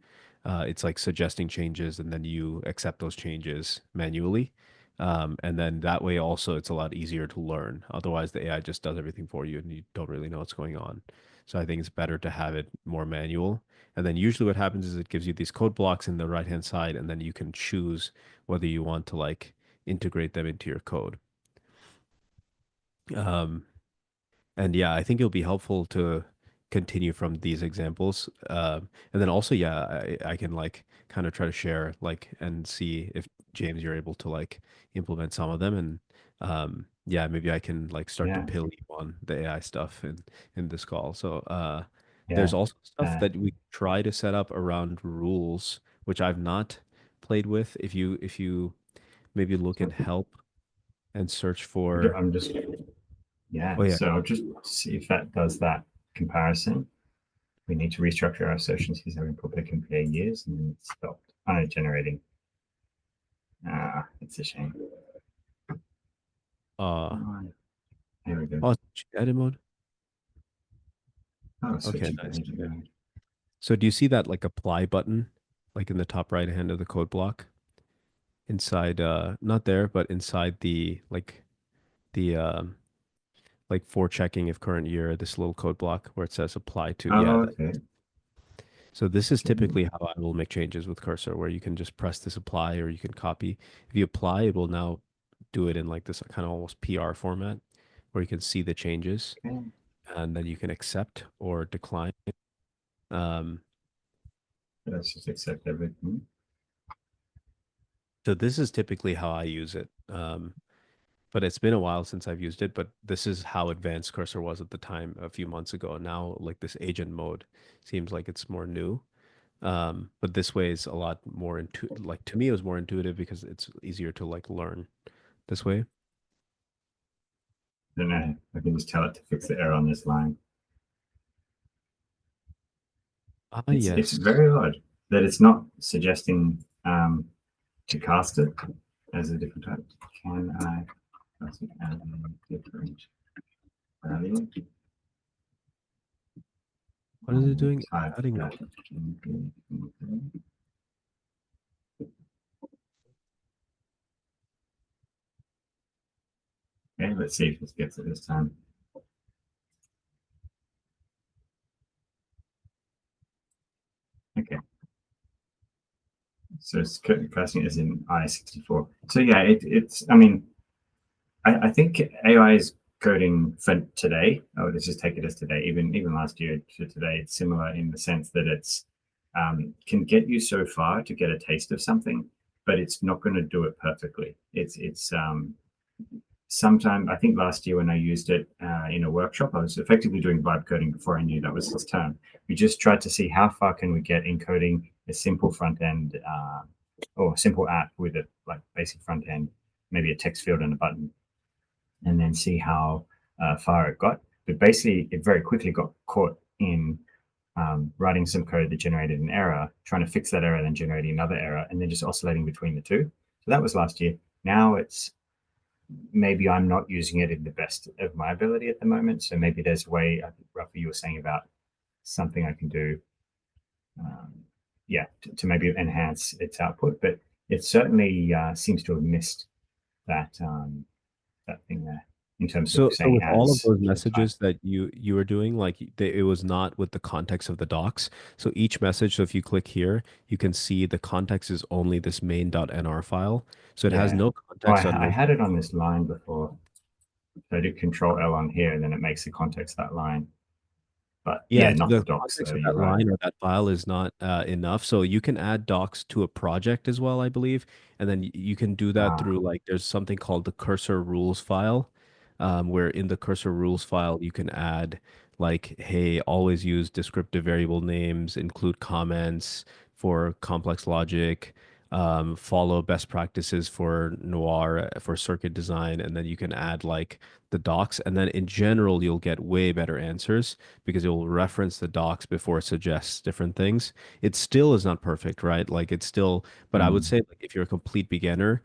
Speaker 1: It's like suggesting changes and then you accept those changes manually. And then that way also it's a lot easier to learn. Otherwise, the AI just does everything for you and you don't really know what's going on. So I think it's better to have it more manual. And then usually what happens is it gives you these code blocks in the right hand side, and then you can choose whether you want to like integrate them into your code. Um, and yeah, I think it'll be helpful to continue from these examples. And then also, yeah, I can like kind of try to share like and see if James, you're able to like implement some of them. And yeah, maybe I can like start to
Speaker 2: Yeah,
Speaker 1: pill you on the AI stuff in this call. So
Speaker 2: yeah.
Speaker 1: there's also stuff
Speaker 2: Uh,
Speaker 1: that we try to set up around rules, which I've not played with. If you maybe look
Speaker 2: so
Speaker 1: in help and search for,
Speaker 2: I'm just, yeah.
Speaker 1: oh yeah.
Speaker 2: So I'll just see if that does that comparison. We need to restructure our assertions because we probably compare years and then it stopped generating. It's a shame.
Speaker 1: uh
Speaker 2: Here we go.
Speaker 1: Oh, edit mode.
Speaker 2: Oh,
Speaker 1: Okay,
Speaker 2: switching
Speaker 1: nice.
Speaker 2: behavior mode.
Speaker 1: So do you see that like apply button, like in the top right hand of the code block inside, not there, but inside the like for checking if current year, this little code block where it says apply to, yeah.
Speaker 2: Oh, okay.
Speaker 1: So this is
Speaker 2: Okay.
Speaker 1: typically how I will make changes with cursor, where you can just press this apply or you can copy. If you apply, it will now do it in like this kind of almost PR format where you can see the changes
Speaker 2: Okay.
Speaker 1: and then you can accept or decline. Um,
Speaker 2: Let's just accept everything.
Speaker 1: So this is typically how I use it. But it's been a while since I've used it, but this is how advanced cursor was at the time a few months ago. Now, like this agent mode seems like it's more new. But this way is a lot more like to me it was more intuitive because it's easier to like learn this way.
Speaker 2: Don't know. I can just tell it to fix the error on this line.
Speaker 1: Ah,
Speaker 2: It's
Speaker 1: yes.
Speaker 2: very odd that it's not suggesting to cast it as a different type. Can I cast it as a different value?
Speaker 1: What is it doing?
Speaker 2: Type
Speaker 1: Adding
Speaker 2: that.
Speaker 1: what?
Speaker 2: Okay, let's see if this gets it this time. Okay. So it's casting it as in I64. So yeah, it's, I mean, I think AI is coding for today. Oh, let's just take it as today. Even last year to today, it's similar in the sense that it's can get you so far to get a taste of something, but it's not going to do it perfectly. It's sometime I think last year when I used it in a workshop, I was effectively doing vibe coding before I knew that was its term. We just tried to see how far can we get in coding a simple front end or simple app with a like basic front end, maybe a text field and a button, and then see how far it got. But basically, it very quickly got caught in writing some code that generated an error, trying to fix that error, then generating another error, and then just oscillating between the two. So that was last year. Now it's maybe I'm not using it in the best of my ability at the moment. So maybe there's a way, I think, Rafi, you were saying about something I can do, yeah, to maybe enhance its output. But it certainly seems to have missed that thing there in terms of
Speaker 1: So
Speaker 2: saying
Speaker 1: with all of
Speaker 2: as
Speaker 1: those
Speaker 2: the type.
Speaker 1: messages that you were doing, like it was not with the context of the docs. So each message, so if you click here, you can see the context is only this main.nr file. So it has
Speaker 2: Yeah.
Speaker 1: no
Speaker 2: Oh,
Speaker 1: context
Speaker 2: I
Speaker 1: under.
Speaker 2: had it on this line before. So I did Control L on here, and then it makes the context that line. But
Speaker 1: Yeah,
Speaker 2: yeah, not the
Speaker 1: the
Speaker 2: docs
Speaker 1: context
Speaker 2: though.
Speaker 1: of
Speaker 2: You're
Speaker 1: that
Speaker 2: right.
Speaker 1: line or that file is not enough. So you can add docs to a project as well, I believe. And then you can do that
Speaker 2: Uh,
Speaker 1: through like there's something called the cursor rules file, where in the cursor rules file you can add like, hey, always use descriptive variable names, include comments for complex logic. follow best practices for Noir for circuit design, and then you can add like the docs, and then in general you'll get way better answers because it will reference the docs before it suggests different things. It still is not perfect, right? Like it's still, but I would
Speaker 2: Mm.
Speaker 1: say like if you're a complete beginner,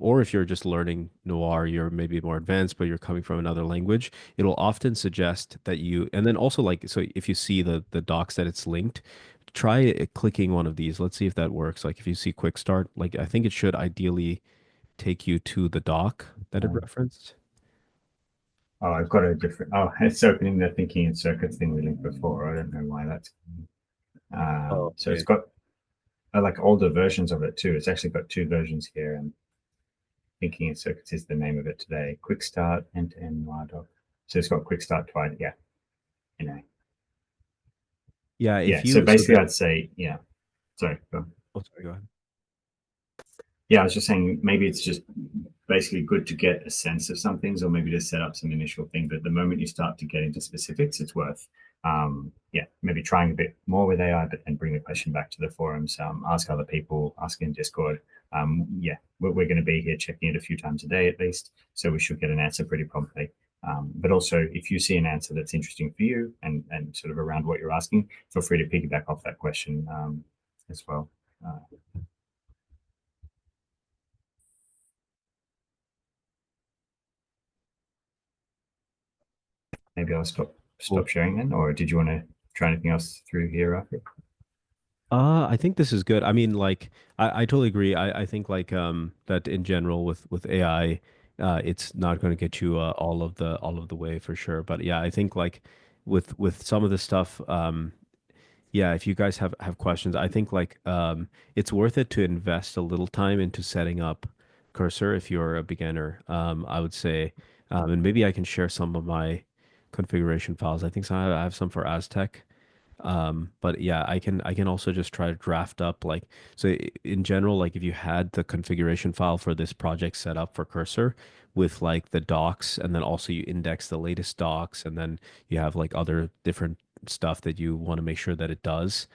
Speaker 1: or if you're just learning Noir, you're maybe more advanced, but you're coming from another language, it'll often suggest that you, and then also like, so if you see the docs that it's linked, try clicking one of these. Let's see if that works. Like if you see quick start, like I think it should ideally take you to the doc that it referenced.
Speaker 2: Oh, I've got a different. Oh, it's opening the thinking in circuits thing we linked before. I don't know why that's.
Speaker 1: Oh,
Speaker 2: So it's
Speaker 1: okay.
Speaker 2: got like older versions of it too. It's actually got two versions here, and thinking in circuits is the name of it today. Quick start end-to-end Noir doc. So it's got quick start twice. Yeah, you know.
Speaker 1: Yeah,
Speaker 2: Yeah.
Speaker 1: if
Speaker 2: So
Speaker 1: you so
Speaker 2: basically,
Speaker 1: the
Speaker 2: I'd say yeah. Sorry. Go on.
Speaker 1: oh, sorry, go ahead.
Speaker 2: Yeah, I was just saying maybe it's just basically good to get a sense of some things or maybe to set up some initial thing. But the moment you start to get into specifics, it's worth, yeah, maybe trying a bit more with AI, but then bring the question back to the forums, ask other people, ask in Discord. Yeah, we're going to be here checking it a few times a day at least. So we should get an answer pretty promptly. But also, if you see an answer that's interesting for you and sort of around what you're asking, feel free to piggyback off that question as well. Maybe I'll stop
Speaker 1: Cool.
Speaker 2: sharing then, or did you want to try anything else through here, Rafi?
Speaker 1: I think this is good. I mean, like, I totally agree. I think like that in general with AI, it's not going to get you all of the way for sure. But yeah, I think like with some of the stuff, yeah, if you guys have questions, I think like it's worth it to invest a little time into setting up Cursor if you're a beginner. I would say, and maybe I can share some of my configuration files. I think I have some for Aztec. But yeah, I can also just try to draft up like so in general, like if you had the configuration file for this project set up for Cursor with like the docs, and then also you index the latest docs, and then you have like other different stuff that you want to make sure that it does,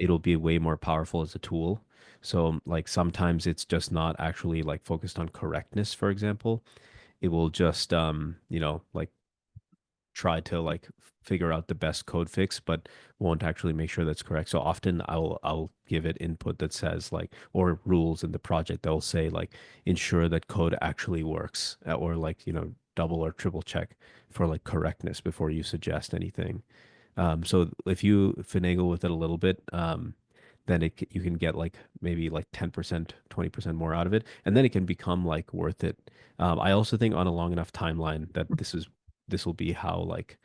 Speaker 1: it'll be way more powerful as a tool. So like sometimes it's just not actually like focused on correctness, for example. It will just like try to like figure out the best code fix, but won't actually make sure that's correct. So often I'll give it input that says like, or rules in the project that will say like ensure that code actually works, or like double or triple check for like correctness before you suggest anything. So if you finagle with it a little bit, then you can get like maybe like 10%, 20% more out of it, and then it can become like worth it. I also think on a long enough timeline that this will be how like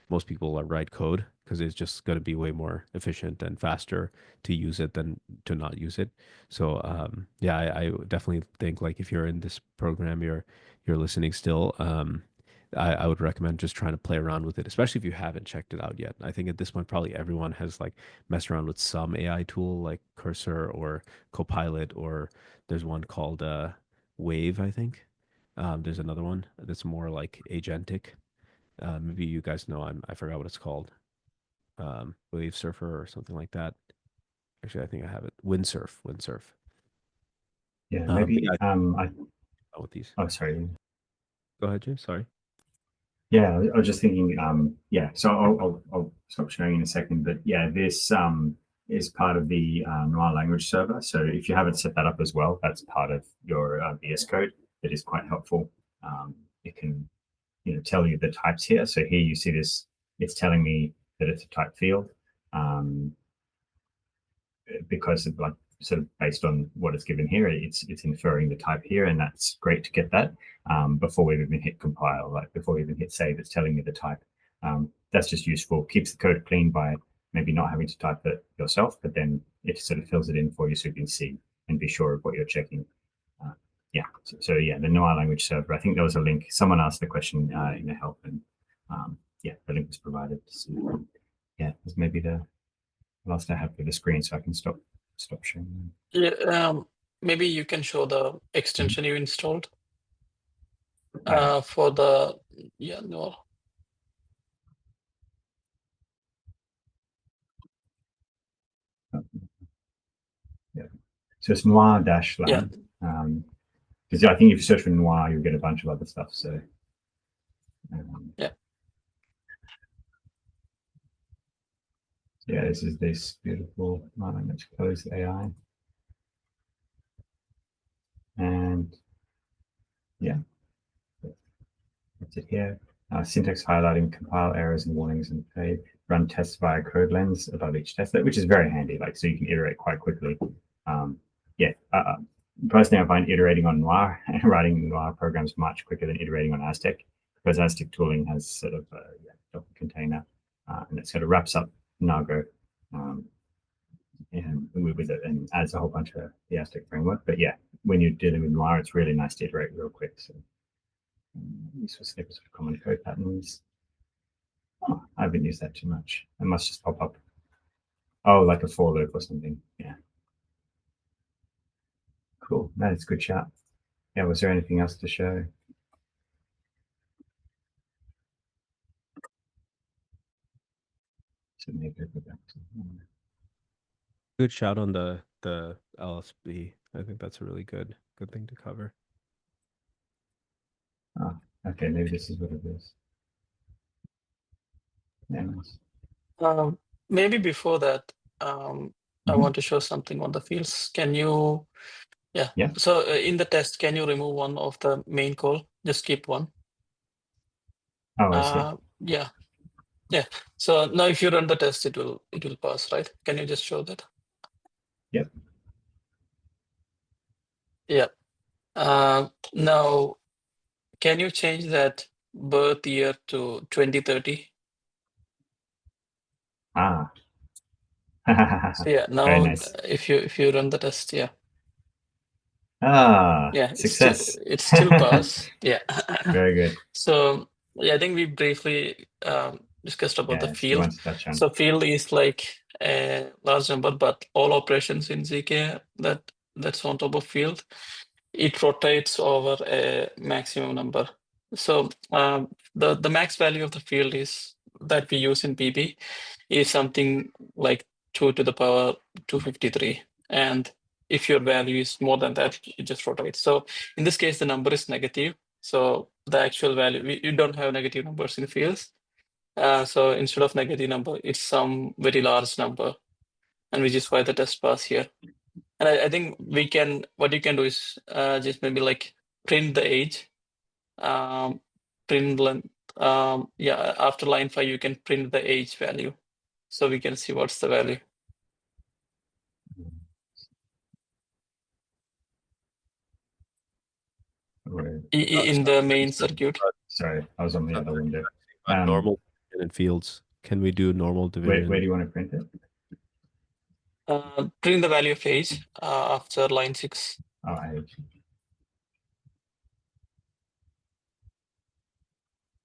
Speaker 1: most people write code, because it's just going to be way more efficient and faster to use it than to not use it. So yeah, I definitely think like if you're in this program, you're listening still. I would recommend just trying to play around with it, especially if you haven't checked it out yet. I think at this point, probably everyone has like messed around with some AI tool like Cursor or Copilot, or there's one called Wave, I think. There's another one that's more like agentic. Maybe you guys know, I forgot what it's called. Wave Surfer or something like that. Actually, I think I have it. Windsurf.
Speaker 2: Yeah,
Speaker 1: But
Speaker 2: maybe.
Speaker 1: yeah, with these.
Speaker 2: Oh, sorry.
Speaker 1: Go ahead, James. Sorry.
Speaker 2: Yeah, I was just thinking. Yeah, so I'll stop sharing in a second. But yeah, this is part of the Noir language server. So if you haven't set that up as well, that's part of your VS Code. That is quite helpful. It can tell you the types here. So here you see this. It's telling me that it's a type field. Um, because of like sort of based on what it's given here, it's inferring the type here, and that's great to get that before we've even hit compile, like before we even hit save, it's telling me the type. That's just useful, keeps the code clean by maybe not having to type it yourself, but then it sort of fills it in for you so you can see and be sure of what you're checking. Yeah, so yeah, the Noir language server. I think there was a link. Someone asked the question in the help, and yeah, the link was provided. So, yeah, this may be the last I have for the screen, so I can stop sharing.
Speaker 3: Yeah, maybe you can show the extension you installed
Speaker 2: Right.
Speaker 3: for the no.
Speaker 2: Yeah. So it's Noir-Land.
Speaker 3: Yeah.
Speaker 2: Because I think if you search for Noir, you'll get a bunch of other stuff. So
Speaker 3: yeah.
Speaker 2: Yeah, this is this beautiful line. Let's close the AI. And yeah, that's it here. Syntax highlighting, compile errors and warnings, and run tests via code lens above each testlet, which is very handy. Like, so you can iterate quite quickly. Personally, I find iterating on Noir and writing Noir programs much quicker than iterating on Aztec, because Aztec tooling has sort of a Docker container, and it sort of wraps up Nago and with it and adds a whole bunch of the Aztec framework. But yeah, when you're dealing with Noir, it's really nice to iterate real quick. So useful snippets of common code patterns. Oh, I haven't used that too much. It must just pop up. Oh, like a for loop or something. Yeah. Cool. That's a good chat. Yeah, was there anything else to show? So maybe I'll go back to
Speaker 1: Good shout on the LSB. I think that's a really good thing to cover.
Speaker 2: oh, okay, maybe this is what it is. Yeah, nice.
Speaker 3: Maybe before that, I want to show something on the fields. Can you? Yeah.
Speaker 2: Yeah.
Speaker 3: So in the test, can you remove one of the main call? Just keep one.
Speaker 2: Oh, I see.
Speaker 3: Yeah. Yeah. So now if you run the test, it will pass, right? Can you just show that?
Speaker 2: Yep.
Speaker 3: Yeah. Now, can you change that birth year to 2030?
Speaker 2: Ah.
Speaker 3: So yeah, now
Speaker 2: Very nice.
Speaker 3: if you run the test, yeah. Yeah,
Speaker 2: Success.
Speaker 3: it's still pass. Yeah.
Speaker 2: Very good.
Speaker 3: So yeah, I think we briefly discussed about the
Speaker 2: Yes, you
Speaker 3: field.
Speaker 2: want to touch on.
Speaker 3: So field is like a large number, but all operations in ZK that's on top of field, it rotates over a maximum number. So the max value of the field is that we use in PB is something like 2 to the power 253. And if your value is more than that, it just rotates. So in this case, the number is negative. So the actual value, you don't have negative numbers in fields. So instead of negative number, it's some very large number, and which is why the test pass here. And I think what you can do is just maybe like print the age, print length. Yeah, after line 5, you can print the age value. So we can see what's the value. In the main circuit.
Speaker 2: Sorry, I was on the other window.
Speaker 1: Normal in fields. Can we do normal division?
Speaker 2: Where do you want to print it?
Speaker 3: Print the value of age after line 6.
Speaker 2: Oh, age.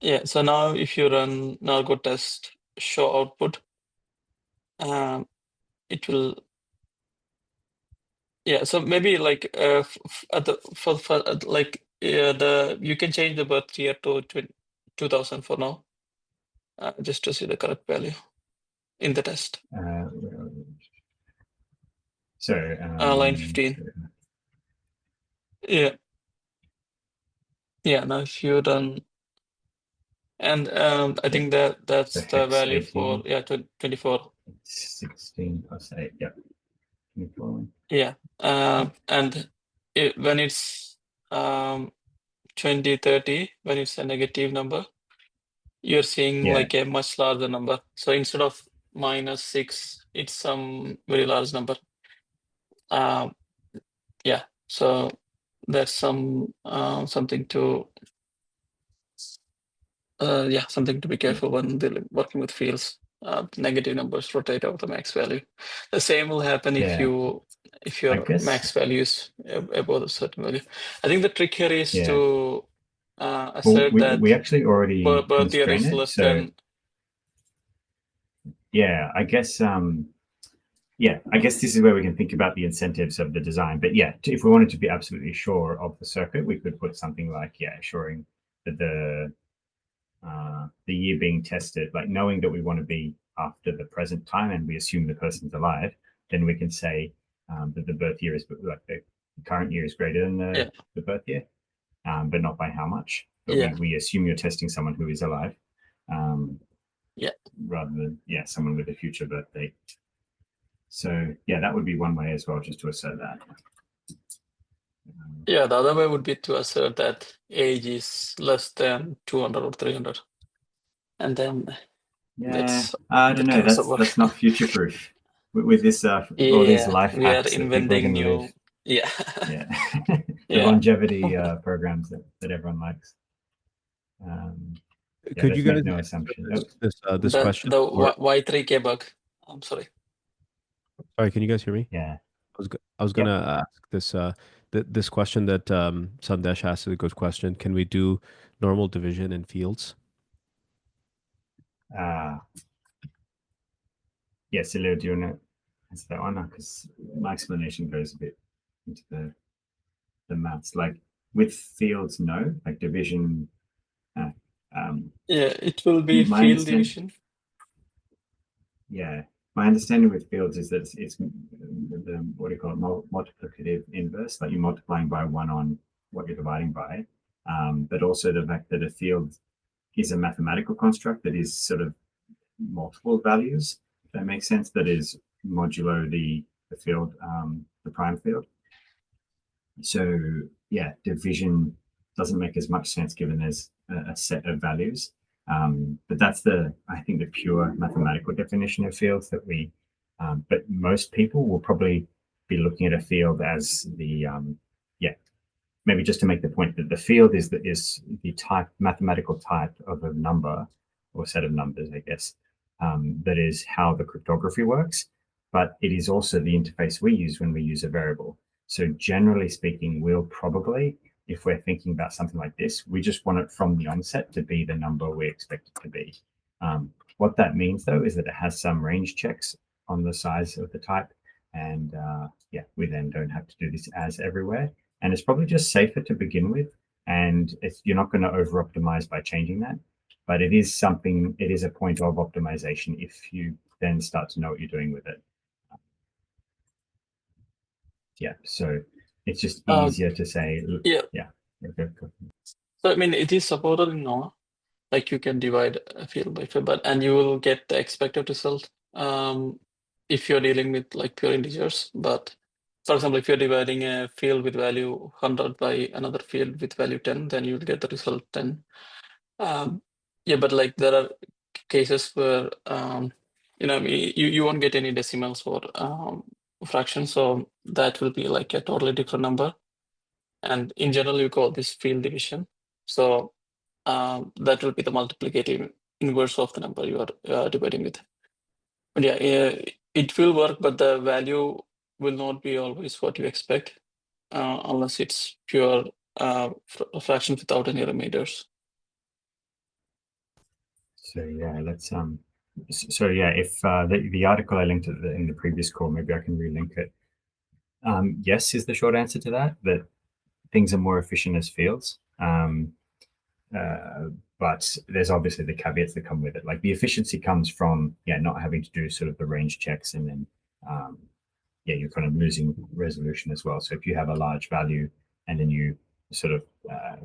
Speaker 3: Yeah, so now if you run Nargo test show output, it will. Yeah, so maybe like at the you can change the birth year to 2000 for now, just to see the correct value in the test.
Speaker 2: So
Speaker 3: line 15. Yeah. Yeah. Now if you run, and I think that's the value
Speaker 2: 18.
Speaker 3: for 24.
Speaker 2: 16 plus 8. Yeah. 24.
Speaker 3: Yeah. And when it's 2030, when it's a negative number, you're seeing like a much larger number. So instead of -6, it's some very large number. Yeah. So that's something to something to be careful when working with fields. Negative numbers rotate over the max value. The same will happen if your max value is above a certain value. I think the trick here is to assert that
Speaker 2: we actually already
Speaker 3: birth year is less than.
Speaker 2: Yeah, I guess I guess this is where we can think about the incentives of the design. But yeah, if we wanted to be absolutely sure of the circuit, we could put something like assuring that the year being tested, like knowing that we want to be after the present time and we assume the person's alive, then we can say that the birth year is like the current year is greater than the birth year, but not by how much. But we assume you're testing someone who is alive, rather than someone with a future birth date. So that would be one way as well, just to assert that.
Speaker 3: The other way would be to assert that age is less than 200 or 300, and then
Speaker 2: I don't know. That's not future proof. With this all these life
Speaker 3: we are
Speaker 2: hacks that people are
Speaker 3: inventing
Speaker 2: going to
Speaker 3: new.
Speaker 2: live. The longevity programs that everyone likes.
Speaker 1: Could you guys
Speaker 2: make no assumption.
Speaker 1: This question?
Speaker 3: The Y3K bug. I'm sorry.
Speaker 1: Sorry, can you guys hear me?
Speaker 2: Yeah.
Speaker 1: I was gonna ask this this question that Sandesh asked, is a good question. Can we do normal division in fields?
Speaker 2: Saleel, do you want to answer that one? Because my explanation goes a bit into the maths. Like with fields, no. Like division.
Speaker 3: It will be field division.
Speaker 2: Yeah, my understanding with fields is that it's the what do you call it, multiplicative inverse, like you're multiplying by 1 on what you're dividing by, but also the fact that a field is a mathematical construct that is sort of multiple values, if that makes sense, that is modulo the field, the prime field. So division doesn't make as much sense given there's a set of values. But that's I think the pure mathematical definition of fields that but most people will probably be looking at a field as the, maybe just to make the point that the field is the type, mathematical type of a number or set of numbers, I guess, that is how the cryptography works, but it is also the interface we use when we use a variable. So generally speaking, we'll probably, if we're thinking about something like this, we just want it from the onset to be the number we expect it to be. What that means, though, is that it has some range checks on the size of the type. And we then don't have to do this as everywhere. And it's probably just safer to begin with. And you're not going to over-optimize by changing that. But it is something, it is a point of optimization if you then start to know what you're doing with it. So it's just easier to say. Okay, cool.
Speaker 3: So I mean, it is supported in Noir. Like you can divide a field by field, and you will get the expected result if you're dealing with like pure integers. But for example, if you're dividing a field with value 100 by another field with value 10, then you'll get the result 10. But like there are cases where you won't get any decimals or fractions, so that will be like a totally different number. And in general, you call this field division. So that will be the multiplicative inverse of the number you are dividing with. But it will work, but the value will not be always what you expect unless it's pure fraction without any remainders.
Speaker 2: So let's if the article I linked in the previous call, maybe I can relink it. Yes is the short answer to that things are more efficient as fields. But there's obviously the caveats that come with it. Like the efficiency comes from not having to do sort of the range checks, and then you're kind of losing resolution as well. So if you have a large value and then you sort of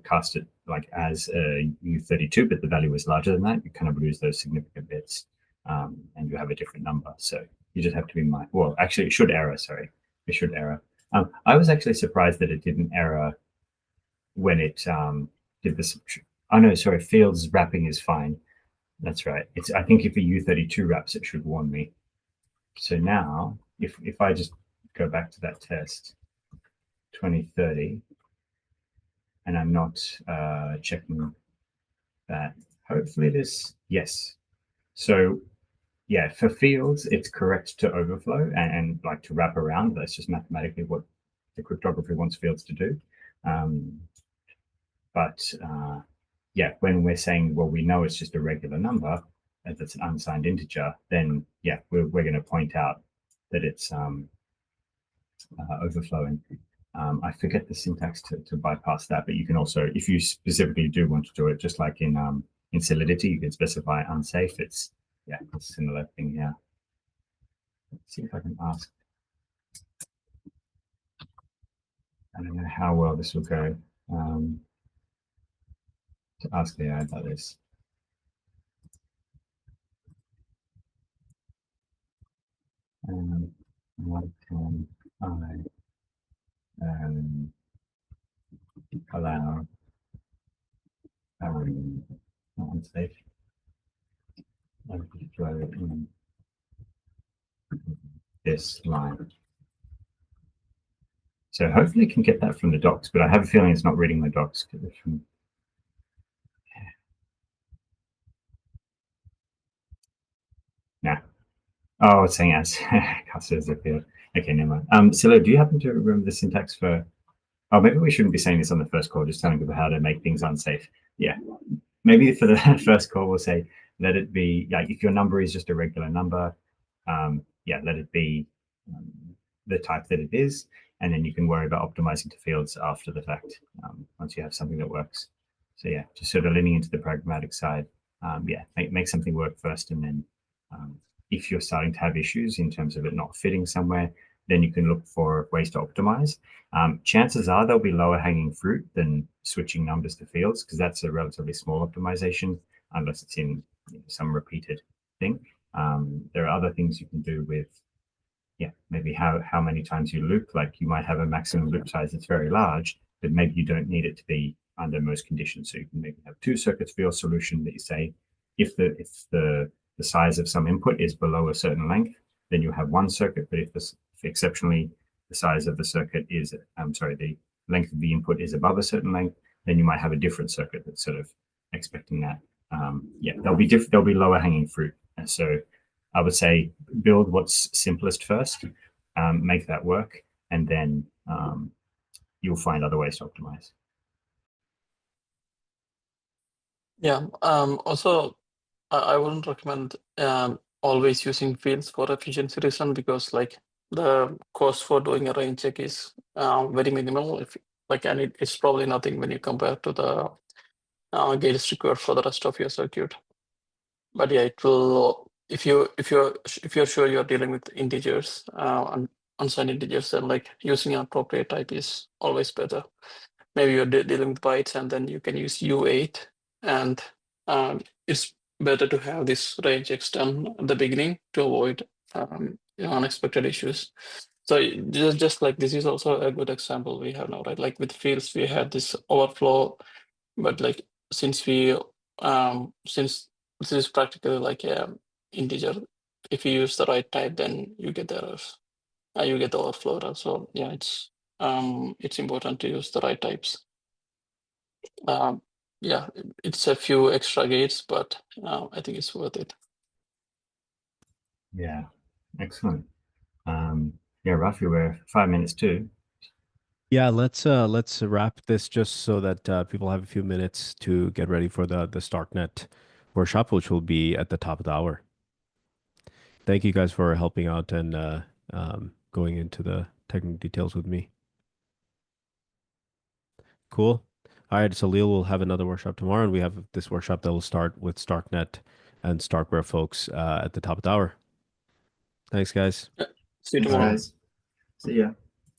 Speaker 2: cast it like as a U32, but the value is larger than that, you kind of lose those significant bits, and you have a different number. So you just have to be mindful. Well, actually, it should error. Sorry, it should error. I was actually surprised that it didn't error when it did this. Oh no, sorry, fields wrapping is fine. That's right. I think if a U32 wraps, it should warn me. So now, if I just go back to that test, 2030, and I'm not checking that, hopefully yes. So for fields, it's correct to overflow and like to wrap around. That's just mathematically what the cryptography wants fields to do. When we're saying, well, we know it's just a regular number, that's an unsigned integer, then we're going to point out that it's overflowing. I forget the syntax to bypass that, but you can also, if you specifically do want to do it, just like in Solidity, you can specify unsafe. It's a similar thing here. Let's see if I can ask I don't know how well this will go to ask AI about this. What can I allow unsafe flow in this line? So hopefully you can get that from the docs, but I have a feeling it's not reading the docs. Nah. Oh, it's saying as customers appeared. Okay, never mind. Saleel, do you happen to remember the syntax for? Oh, maybe we shouldn't be saying this on the first call, just telling people how to make things unsafe. Yeah, maybe for the first call, we'll say, let it be, like, if your number is just a regular number, yeah, let it be the type that it is. And then you can worry about optimizing to fields after the fact, once you have something that works. So yeah, just sort of leaning into the pragmatic side. Yeah, make something work first. And then if you're starting to have issues in terms of it not fitting somewhere, then you can look for ways to optimize. Chances are there'll be lower hanging fruit than switching numbers to fields, because that's a relatively small optimization, unless it's in some repeated thing. There are other things you can do with, yeah, maybe how many times you loop. Like you might have a maximum loop size that's very large, but maybe you don't need it to be under most conditions. So you can maybe have 2 circuits for your solution that you say, if the size of some input is below a certain length, then you have 1 circuit. But if exceptionally the size of the circuit is, the length of the input is above a certain length, then you might have a different circuit that's sort of expecting that. Yeah, there'll be lower hanging fruit. And so I would say build what's simplest first, make that work, and then you'll find other ways to optimize.
Speaker 3: Yeah. Also, I wouldn't recommend always using fields for efficiency reason, because like the cost for doing a range check is very minimal. And it's probably nothing when you compare to the gates required for the rest of your circuit. But yeah, it will, if you're sure you're dealing with integers, unsigned integers, then like using an appropriate type is always better. Maybe you're dealing with bytes, and then you can use U8, and it's better to have this range extend at the beginning to avoid unexpected issues. So just like this is also a good example we have now, right? Like with fields, we had this overflow, but like since since this is practically like a integer, if you use the right type, then you get the errors. You get the overflow error. So yeah, it's important to use the right types. Yeah, it's a few extra gates, but I think it's worth it.
Speaker 2: Yeah, excellent. Yeah, Rafi, we're 5 minutes too.
Speaker 1: Yeah, let's wrap this just so that people have a few minutes to get ready for the Starknet workshop, which will be at the top of the hour. Thank you guys for helping out and going into the technical details with me. Cool. All right, so Saleel will have another workshop tomorrow, and we have this workshop that will start with Starknet and Starkware folks at the top of the hour. Thanks, guys.
Speaker 3: Yeah. See you
Speaker 2: Thanks,
Speaker 3: tomorrow.
Speaker 2: guys. See ya.